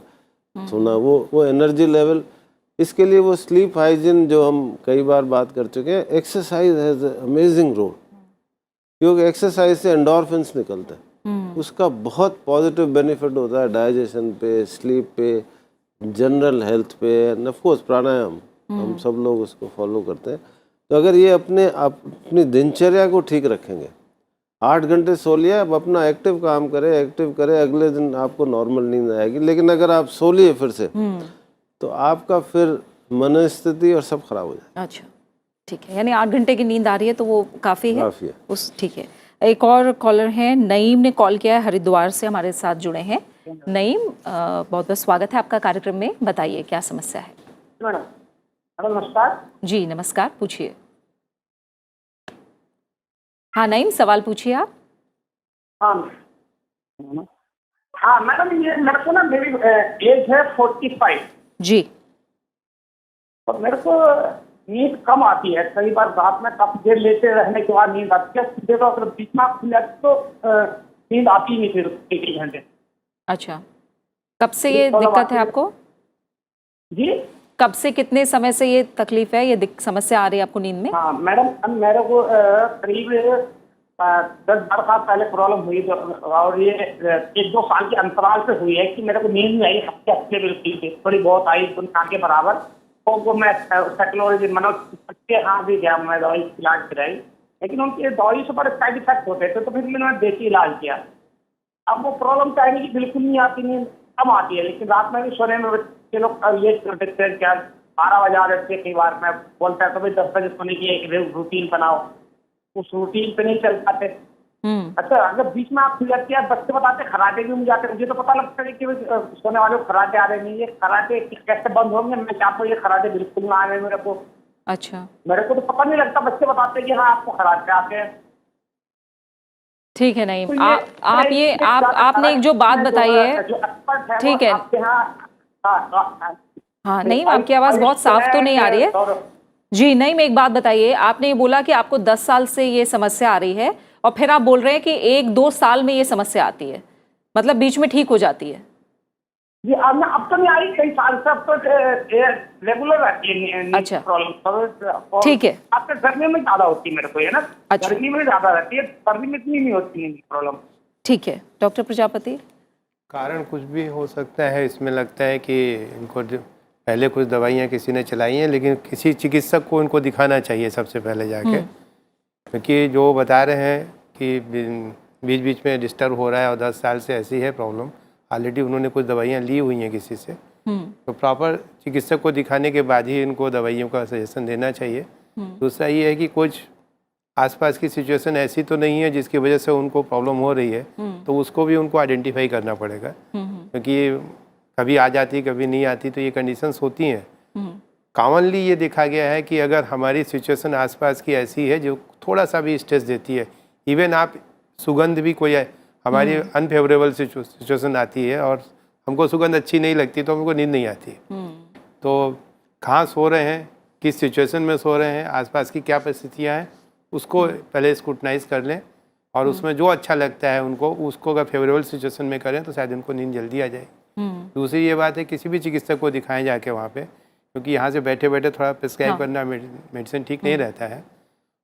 सोना, वो एनर्जी लेवल, इसके लिए वो स्लीप हाइजीन जो हम कई बार बात कर चुके हैं। एक्सरसाइज हैज़ अमेजिंग रोल, क्योंकि एक्सरसाइज से एंडोर्फिन्स निकलते हैं, उसका बहुत पॉजिटिव बेनिफिट होता है डाइजेशन पे, स्लीप पे, जनरल हेल्थ पे, एंड ऑफ कोर्स प्राणायाम हम सब लोग उसको फॉलो करते हैं। तो अगर ये अपनी दिनचर्या को ठीक रखेंगे, 8 घंटे सो लिया, अब अपना एक्टिव काम करे, अगले दिन आपको नॉर्मल नींद आएगी। लेकिन अगर आप सो लिए फिर से तो आपका फिर मनस्थिति और सब खराब हो जाए। अच्छा, ठीक है, यानी 8 घंटे की नींद आ रही है तो वो काफ़ी है। ठीक है। एक और कॉलर हैं, नईम ने कॉल किया है, हरिद्वार से हमारे साथ जुड़े हैं। नईम, बहुत बहुत स्वागत है आपका कार्यक्रम में, बताइए क्या समस्या है। मैडम नमस्कार। जी नमस्कार, पूछिए। हाँ नईम, सवाल पूछिए आप। हाँ मैडम, ये मेरे को ना, मेरी एज है 45 जी, और मेरे को नींद कम आती है। कई बार रात में काफी देर लेटे रहने के बाद नींद आती है, अगर बीच में खुल जाती तो नींद आती नहीं फिर 1 घंटे। अच्छा, कब से ये दिक्कत है आपको? जी, कब से, कितने समय से ये तकलीफ है, ये समस्या आ रही है आपको नींद में? हाँ मैडम, मेरे को करीब 10-12 साल पहले प्रॉब्लम हुई, और ये 1-2 साल के अंतराल से हुई है कि मेरे को नींद नहीं आई, हफ्ते बिल्कुल थोड़ी बहुत आई, ना के बराबर। तो मैं साइकोलॉजी के यहाँ भी गया, मैं दवाई इलाज कराई, लेकिन उनकी दवाई से बड़े साइड इफेक्ट होते थे, तो फिर मैंने देसी इलाज किया। अब वो प्रॉब्लम चाहिए कि बिल्कुल नहीं आती, नींद कम आती है, लेकिन रात में भी सोने में ये लोग ये करते हैं क्या 12 बजा देते हैं। कई बार मैं बोलता है तो भाई 10 बजे सोने की एक रूटीन बनाओ, उस रूटीन पे नहीं चल पाते। अच्छा, अगर बीच में आप खुल जाती है, बच्चे बताते खराटे भी मुझे जाते, मुझे तो पता लगता है कि सोने वाले को खराटे आ रहे नहीं, ये खराटे कैसे बंद होंगे, मैं चाहता हूँ ये खराटे बिल्कुल ना आ रहे मेरे को। अच्छा, मेरे को तो पता नहीं लगता, बच्चे बताते कि हाँ आपको खराटे आते हैं। ठीक है नईम, तो आपने एक जो बात बताई है, ठीक है। हाँ नईम, आपकी आवाज़ बहुत साफ तो नहीं आ रही है। जी नईम, एक बात बताइए, आपने ये बोला कि आपको 10 साल से ये समस्या आ रही है, और फिर आप बोल रहे हैं कि 1-2 साल में ये समस्या आती है, मतलब बीच में ठीक हो जाती है? जी अब तो नहीं आ रही, कई साल से, अब तो रेगुलर रहती है अच्छा। प्रॉब्लम। ठीक है। अब तो गर्मी में ज्यादा होती है मेरे को, है ना। अच्छा। गर्मी में ज्यादा रहती है, सर्दी में इतनी नहीं होती है प्रॉब्लम। ठीक है डॉक्टर प्रजापति। कारण कुछ भी हो सकता है, इसमें लगता है कि इनको पहले कुछ दवाइयाँ किसी ने चलाई हैं, लेकिन किसी चिकित्सक को इनको दिखाना चाहिए सबसे पहले जाके, क्योंकि जो बता रहे हैं कि बीच बीच में डिस्टर्ब हो रहा है और 10 साल से ऐसी है प्रॉब्लम, ऑलरेडी उन्होंने कुछ दवाइयाँ ली हुई हैं किसी से, तो प्रॉपर चिकित्सक को दिखाने के बाद ही इनको दवाइयों का सजेशन देना चाहिए। दूसरा ये है कि कुछ आसपास की सिचुएशन ऐसी तो नहीं है जिसकी वजह से उनको प्रॉब्लम हो रही है, तो उसको भी उनको आइडेंटिफाई करना पड़ेगा, क्योंकि कभी आ जाती कभी नहीं आती, तो ये कंडीशंस होती हैं। कॉमनली ये देखा गया है कि अगर हमारी सिचुएशन आसपास की ऐसी है जो थोड़ा सा भी स्ट्रेस देती है, इवन आप सुगंध भी कोई हमारी अनफेवरेबल सिचुएशन आती है और हमको सुगंध अच्छी नहीं लगती तो हमको नींद नहीं आती, तो कहाँ सो रहे हैं, किस सिचुएशन में सो रहे हैं, आसपास की क्या परिस्थितियाँ हैं, उसको पहले स्क्रूटनाइज कर लें और उसमें जो अच्छा लगता है उनको, उसको अगर फेवरेबल सिचुएशन में करें तो शायद उनको नींद जल्दी आ जाए। दूसरी ये बात है, किसी भी चिकित्सक को दिखाएं जाके वहाँ पे, क्योंकि यहाँ से बैठे बैठे थोड़ा प्रिस्क्राइब करना मेडिसिन ठीक नहीं रहता है।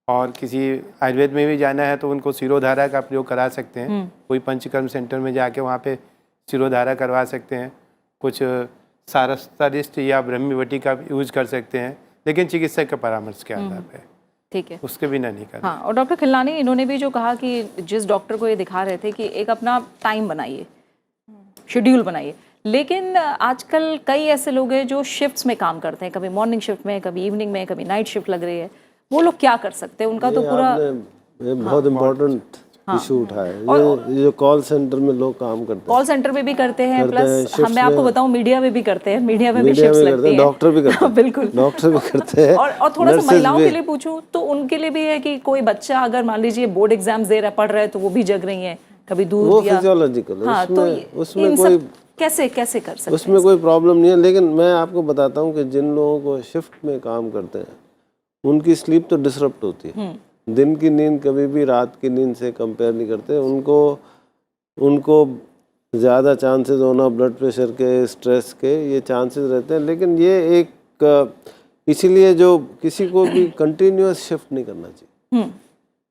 और किसी आयुर्वेद में भी जाना है तो उनको शिरोधारा का प्रयोग करा सकते हैं, कोई पंचकर्म सेंटर में जाके वहाँ पे शिरोधारा करवा सकते हैं, कुछ सारस्वरिष्ट या ब्रह्मीवटी का यूज कर सकते हैं, लेकिन चिकित्सक के परामर्श के आधार पर, ठीक है, उसके बिना नहीं करना। हाँ, और डॉक्टर खिलनानी इन्होंने भी जो कहा कि जिस डॉक्टर को ये दिखा रहे थे कि एक अपना टाइम बनाइए, शेड्यूल बनाइए, लेकिन आजकल कई ऐसे लोग हैं जो शिफ्ट्स में काम करते हैं, कभी मॉर्निंग शिफ्ट में, कभी इवनिंग में, कभी नाइट शिफ्ट लग रही है, वो लोग क्या कर सकते हैं? उनका तो पूरा ये बहुत इम्पोर्टेंट इशू उठाया है। ये जो कॉल सेंटर में लोग काम करते हैं, कॉल सेंटर में भी करते हैं, प्लस मैं आपको बताऊं मीडिया में भी करते हैं, मीडिया में भी शिफ्ट्स लगती हैं, डॉक्टर भी करते हैं बिल्कुल डॉक्टर भी करते हैं। और थोड़ा सा महिलाओं के लिए पूछूं तो उनके लिए भी है कि कोई बच्चा अगर मान लीजिए बोर्ड एग्जाम्स दे रहा, पढ़ रहा है, तो वो भी जग रही हैं, कभी दूध वो या फिजियोलॉजिकल है, उसमें कोई कैसे कर सकते हैं, उसमें कोई प्रॉब्लम नहीं है। लेकिन मैं आपको बताता हूँ कि जिन लोगों को शिफ्ट में काम करते हैं उनकी स्लीप तो डिसरप्ट होती है। दिन की नींद कभी भी रात की नींद से कंपेयर नहीं करते। उनको ज़्यादा चांसेस होना ब्लड प्रेशर के, स्ट्रेस के, ये चांसेस रहते हैं। लेकिन ये एक इसीलिए जो किसी को भी कंटिन्यूअस शिफ्ट नहीं करना चाहिए।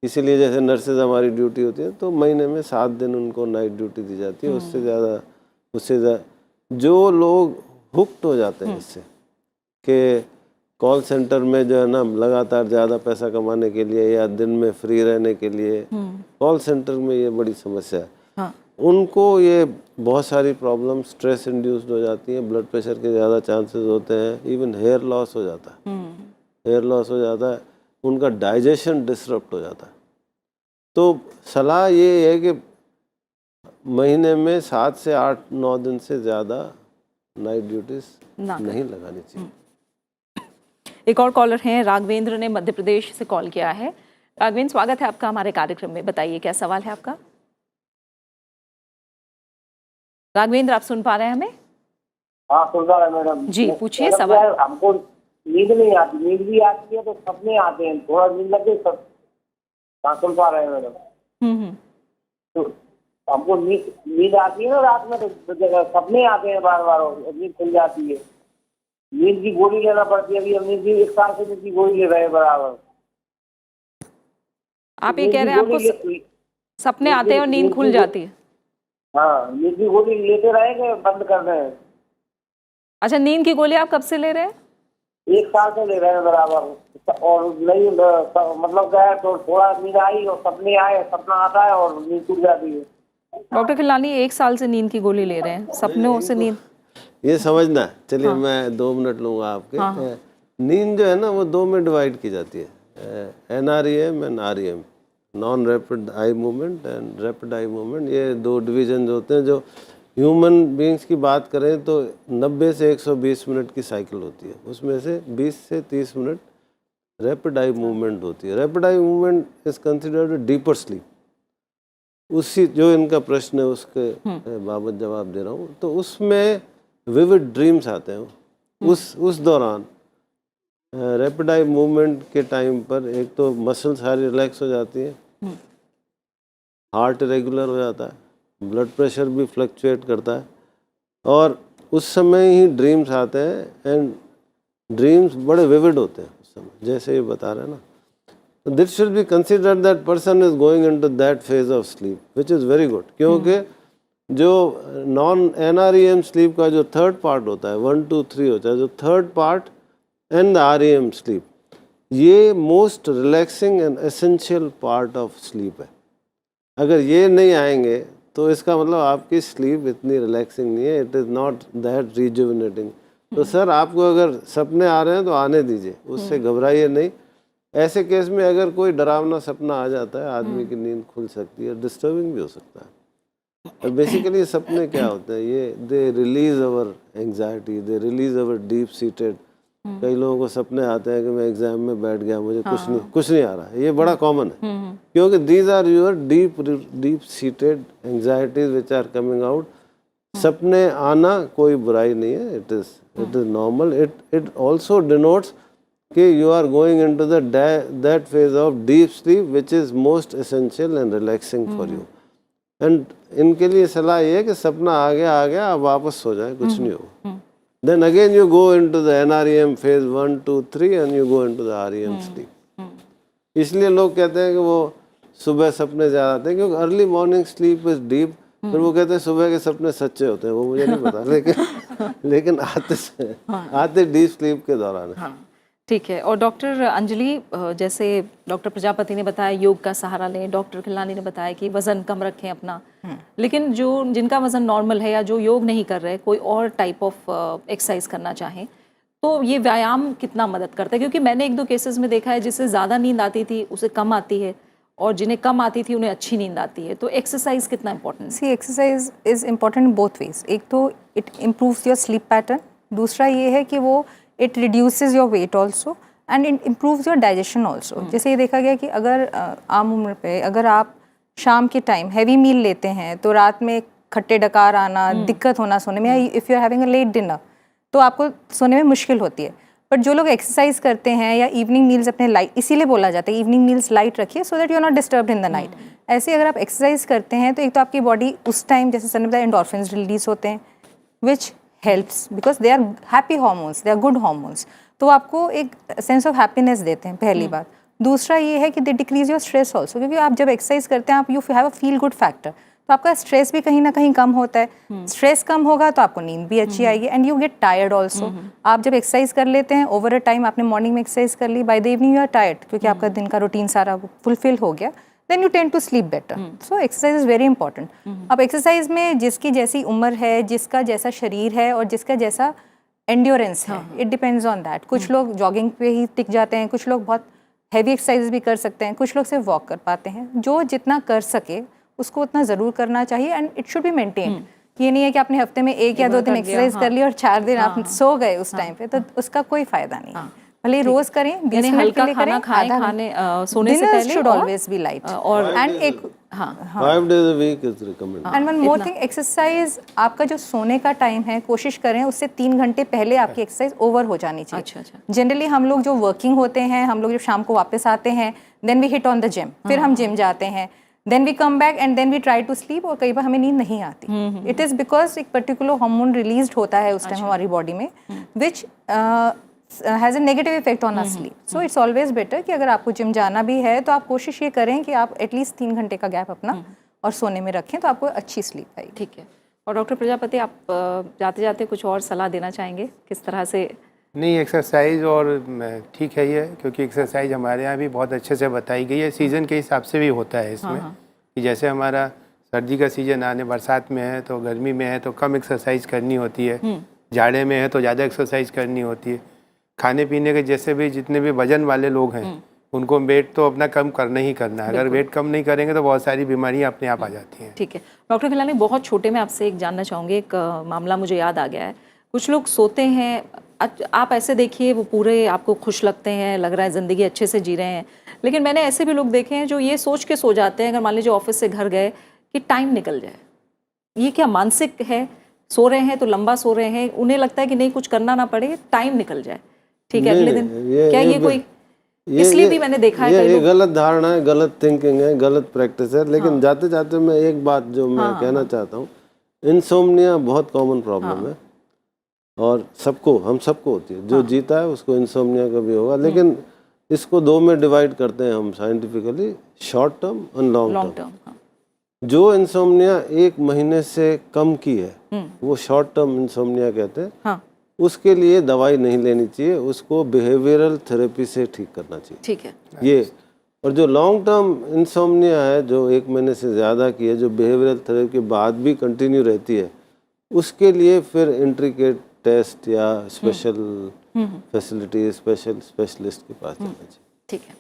इसीलिए जैसे नर्सेज हमारी ड्यूटी होती है तो महीने में 7 दिन उनको नाइट ड्यूटी दी जाती है। उससे ज़्यादा जो लोग हुक्ड हो जाते हैं इससे कि कॉल सेंटर में जो है ना लगातार ज़्यादा पैसा कमाने के लिए या दिन में फ्री रहने के लिए, कॉल सेंटर में ये बड़ी समस्या है। हाँ। उनको ये बहुत सारी प्रॉब्लम स्ट्रेस इंड्यूस्ड हो जाती हैं, ब्लड प्रेशर के ज़्यादा चांसेस होते हैं, इवन हेयर लॉस हो जाता है, हेयर लॉस हो जाता है, उनका डाइजेशन डिसरप्ट हो जाता है। तो सलाह ये है कि महीने में 7 से 8-9 दिन से ज़्यादा नाइट ड्यूटीज नहीं लगानी चाहिए। एक और कॉलर हैं, राघवेंद्र ने मध्य प्रदेश से कॉल किया है। राघवेंद्र, स्वागत है आपका हमारे कार्यक्रम में, बताइए क्या सवाल है आपका? राघवेंद्र, आप सुन पा रहे हैं हमें? हाँ सुन रहा है मैडम जी, पूछिए सवाल। हमको नींद नहीं आती, नींद भी आती है तो सपने आते हैं, थोड़ा नींद लगे सब। हाँ सुन पा रहे हैं मैडम। तो हमको नींद आती है ना रात में, तो सपने आते हैं बार बार, नींद खुल जाती है, नींद की गोली लेना पड़ती है। अभी हम नींद की 1 साल से नींद की गोली ले रहे हैं बराबर। आप ये कह रहे हैं आपको सपने आते हैं और नींद खुल जाती है? हाँ, नींद की गोली लेते रहेंगे, बंद कर रहे हैं। अच्छा, नींद की गोली आप कब से ले रहे हैं? 1 साल से ले रहे हैं बराबर। और नहीं मतलब क्या है, तो थोड़ा नींद आई और सपने आए, सपना आता है और नींद टूट जाती है। डॉक्टर खिलनानी 1 साल से नींद की गोली ले रहे हैं, सपनों से नींद? ये समझना है, चलिए मैं 2 मिनट लूँगा आपके। नींद जो है ना वो 2 में डिवाइड की जाती है, NREM and REM, non rapid eye movement and rapid eye movement. ये 2 डिवीजन होते हैं। जो ह्यूमन बींग्स की बात करें तो 90 से 120 मिनट की साइकिल होती है, उसमें से 20 से 30 मिनट रैपिड आई मूवमेंट होती है। Rapid eye movement is considered deeper sleep. उसी जो इनका प्रश्न है उसके बाबत जवाब दे रहा हूँ। तो उसमें विविड ड्रीम्स आते हैं। उस दौरान रैपिड आई मूवमेंट के टाइम पर एक तो मसल सारी रिलैक्स हो जाती है, हार्ट रेगुलर हो जाता है, ब्लड प्रेशर भी फ्लक्चुएट करता है, और उस समय ही ड्रीम्स आते हैं एंड ड्रीम्स बड़े विविड होते हैं उस समय, जैसे ये बता रहे हैं ना। तो this should be considered that person is going into that phase of sleep which is very good, क्योंकि जो नॉन NREM स्लीप का जो थर्ड पार्ट होता है 1, 2, 3 होता है, जो third part and the REM स्लीप, ये most relaxing and essential part of sleep है। अगर ये नहीं आएंगे तो इसका मतलब आपकी स्लीप इतनी रिलैक्सिंग नहीं है, it is not that rejuvenating. तो सर आपको अगर सपने आ रहे हैं तो आने दीजिए, उससे घबराइए नहीं। ऐसे केस में अगर कोई डरावना सपना आ जाता है, आदमी की नींद खुल सकती है, डिस्टर्बिंग भी हो सकता है। और बेसिकली सपने क्या होते हैं, ये they release our anxiety, they release our deep seated. कई लोगों को सपने आते हैं कि मैं एग्जाम में बैठ गया, मुझे कुछ नहीं आ रहा है, ये बड़ा कॉमन है, क्योंकि these are your deep seated anxieties which are coming out. सपने आना कोई बुराई नहीं है, it is normal. It also denotes कि you are going into that phase of deep sleep which is most essential and relaxing for you. And इनके लिए सलाह ये है कि सपना आ गया अब वापस सो जाए, कुछ नहीं होगा। Then again you go into the NREM phase 1, 2, 3 and you go into the REM sleep. इसलिए लोग कहते हैं कि वो सुबह सपने ज़्यादा आते हैं, क्योंकि early morning sleep is deep. फिर वो कहते हैं सुबह के सपने सच्चे होते हैं, वो मुझे नहीं पता, लेकिन आते डीप स्लीप के दौरान। ठीक है। और डॉक्टर अंजलि, जैसे डॉक्टर प्रजापति ने बताया योग का सहारा लें, डॉक्टर खिलानी ने बताया कि वज़न कम रखें अपना, लेकिन जिनका वज़न नॉर्मल है या जो योग नहीं कर रहे, कोई और टाइप ऑफ एक्सरसाइज करना चाहें, तो ये व्यायाम कितना मदद करता है? क्योंकि मैंने 1-2 केसेस में देखा है जिससे ज़्यादा नींद आती थी उसे कम आती है, और जिन्हें कम आती थी उन्हें अच्छी नींद आती है। तो एक्सरसाइज कितना important? See exercise is important both ways. एक तो it improves your sleep pattern, दूसरा ये है कि वो it reduces your weight also and it improves your digestion also. जैसे ये देखा गया कि अगर आम उम्र पे अगर आप शाम के टाइम हैवी मील लेते हैं तो रात में खट्टे डकार आना, दिक्कत होना सोने में, if you are having a late dinner तो आपको सोने में मुश्किल होती है। बट जो लोग एक्सरसाइज करते हैं या इवनिंग मील्स अपने लाइट, इसीलिए बोला जाता है इवनिंग मील्स लाइट रखिए so that you are not disturbed in the night. ऐसे अगर आप एक्सरसाइज करते हैं तो एक तो आपकी बॉडी उस टाइम, जैसे सर ने बताया, एंडोर्फिन्स रिलीज होते हैं which helps because they are happy hormones, they are good hormones, तो आपको एक सेंस ऑफ हैप्पीनेस देते हैं, पहली बात। दूसरा ये है कि they decrease your stress also, क्योंकि आप जब एक्सरसाइज करते हैं आप you have a feel good factor, तो आपका स्ट्रेस भी कहीं ना कहीं कम होता है। स्ट्रेस कम होगा तो आपको नींद भी अच्छी आएगी and you get tired also. आप जब एक्सरसाइज कर लेते हैं ओवर अ टाइम, आपने मॉर्निंग में एक्सरसाइज कर ली, by the evening you are tired, क्योंकि आपका दिन का रूटीन सारा फुलफिल हो गया, then you tend to sleep better. So exercise is very important. अब एक्सरसाइज में जिसकी जैसी उम्र है, जिसका जैसा शरीर है और जिसका जैसा एंड्योरेंस है, इट डिपेंड्स ऑन दैट। कुछ लोग जॉगिंग पे ही टिक जाते हैं, कुछ लोग बहुत हैवी एक्सरसाइज भी कर सकते हैं, कुछ लोग सिर्फ वॉक कर पाते हैं। जो जितना कर सके उसको उतना ज़रूर करना चाहिए and it should be maintain. ये नहीं है कि आपने हफ्ते में 1 या 2 दिन एक्सरसाइज कर ली और 4 दिन आप सो गए उस टाइम पे, तो उसका कोई फायदा नहीं। भले रोज करें, 20 मिनट हल्का के लिए खाना करें, खाएं, खाने सोने से पहले शुड ऑलवेज बी लाइट और एंड एक 5 days a week is recommended. And one more thing, exercise आपका जो सोने का टाइम है, कोशिश करें उससे 3 घंटे पहले आपकी एक्सरसाइज ओवर हो जानी चाहिए। अच्छा। जनरली हम लोग जो वर्किंग होते हैं, हम लोग जब शाम को वापस आते हैं, then we hit on the gym, फिर हम जिम जाते हैं, then we come back and then we try to sleep, और कई बार हमें नींद नहीं आती। इट इज़ बिकॉज एक पर्टिकुलर हार्मोन रिलीज होता है उस टाइम हमारी बॉडी में which has a negative effect on our sleep. So it's always better कि अगर आपको जिम जाना भी है तो आप कोशिश ये करें कि आप एटलीस्ट 3 घंटे का गैप अपना और सोने में रखें, तो आपको अच्छी स्लीप आएगी। ठीक है। और डॉक्टर प्रजापति, आप जाते जाते कुछ और सलाह देना चाहेंगे किस तरह से? नहीं, एक्सरसाइज और ठीक है ये, क्योंकि एक्सरसाइज हमारे यहाँ भी बहुत अच्छे से बताई गई है, सीज़न के हिसाब से भी होता है इसमें। कि जैसे हमारा सर्दी का सीजन आने, बरसात में है तो गर्मी में है तो कम एक्सरसाइज करनी होती है, जाड़े में है तो ज़्यादा एक्सरसाइज करनी होती है। खाने पीने के जैसे भी जितने भी वजन वाले लोग हैं उनको वेट तो अपना कम करना ही करना है। अगर वेट कम नहीं करेंगे तो बहुत सारी बीमारियां अपने आप आ जाती हैं। ठीक है। डॉक्टर खिलानी, बहुत छोटे में आपसे एक जानना चाहूँगी, एक मामला मुझे याद आ गया है। कुछ लोग सोते हैं, आप ऐसे देखिए वो पूरे आपको खुश लगते हैं, लग रहा है ज़िंदगी अच्छे से जी रहे हैं, लेकिन मैंने ऐसे भी लोग देखे हैं जो ये सोच के सो जाते हैं, अगर मान लीजिए ऑफिस से घर गए, कि टाइम निकल जाए। ये क्या मानसिक है? सो रहे हैं तो लंबा सो रहे हैं, उन्हें लगता है कि नहीं कुछ करना ना पड़े, टाइम निकल जाए, ठीक है, अगले दिन क्या ये कोई, इसलिए भी मैंने देखा है ये गलत धारणा है, गलत थिंकिंग है, गलत प्रैक्टिस है। लेकिन जाते जाते मैं एक बात जो मैं कहना चाहता हूँ, इंसोम्निया बहुत कॉमन प्रॉब्लम है और सबको, हम सबको होती है। जो जीता है उसको इंसोम्निया का भी होगा, लेकिन इसको दो में डिवाइड करते हैं हम साइंटिफिकली, शॉर्ट टर्म और लॉन्ग टर्म। जो इंसोम्निया 1 महीने से कम की है वो शॉर्ट टर्म इंसोम्निया कहते हैं। हाँ। उसके लिए दवाई नहीं लेनी चाहिए, उसको बिहेवियरल थेरेपी से ठीक करना चाहिए। ठीक है ये। और जो लॉन्ग टर्म इंसोम्निया है, जो 1 महीने से ज़्यादा की है, जो बिहेवियरल थेरेपी के बाद भी कंटिन्यू रहती है, उसके लिए फिर इंट्रिकेट टेस्ट या स्पेशल फैसिलिटी, स्पेशलिस्ट के पास जाना चाहिए। ठीक है।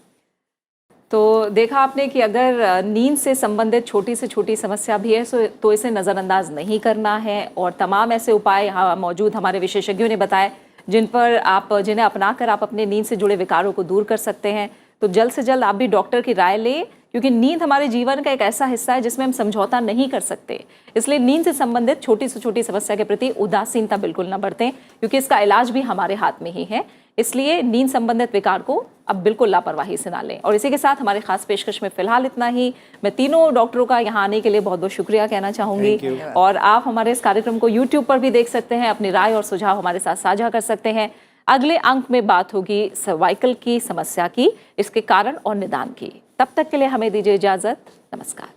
तो देखा आपने कि अगर नींद से संबंधित छोटी से छोटी समस्या भी है तो इसे नज़रअंदाज नहीं करना है, और तमाम ऐसे उपाय यहाँ मौजूद हमारे विशेषज्ञों ने बताए जिन्हें अपनाकर आप अपने नींद से जुड़े विकारों को दूर कर सकते हैं। तो जल्द से जल्द आप भी डॉक्टर की राय लें, क्योंकि नींद हमारे जीवन का एक ऐसा हिस्सा है जिसमें हम समझौता नहीं कर सकते। इसलिए नींद से संबंधित छोटी से छोटी समस्या के प्रति उदासीनता बिल्कुल न बरतें, क्योंकि इसका इलाज भी हमारे हाथ में ही है। इसलिए नींद संबंधित विकार को अब बिल्कुल लापरवाही से ना लें। और इसी के साथ हमारे खास पेशकश में फिलहाल इतना ही। मैं तीनों डॉक्टरों का यहाँ आने के लिए बहुत बहुत शुक्रिया कहना चाहूँगी। और आप हमारे इस कार्यक्रम को YouTube पर भी देख सकते हैं, अपनी राय और सुझाव हमारे साथ साझा कर सकते हैं। अगले अंक में बात होगी सर्वाइकल की समस्या की, इसके कारण और निदान की। तब तक के लिए हमें दीजिए इजाजत। नमस्कार।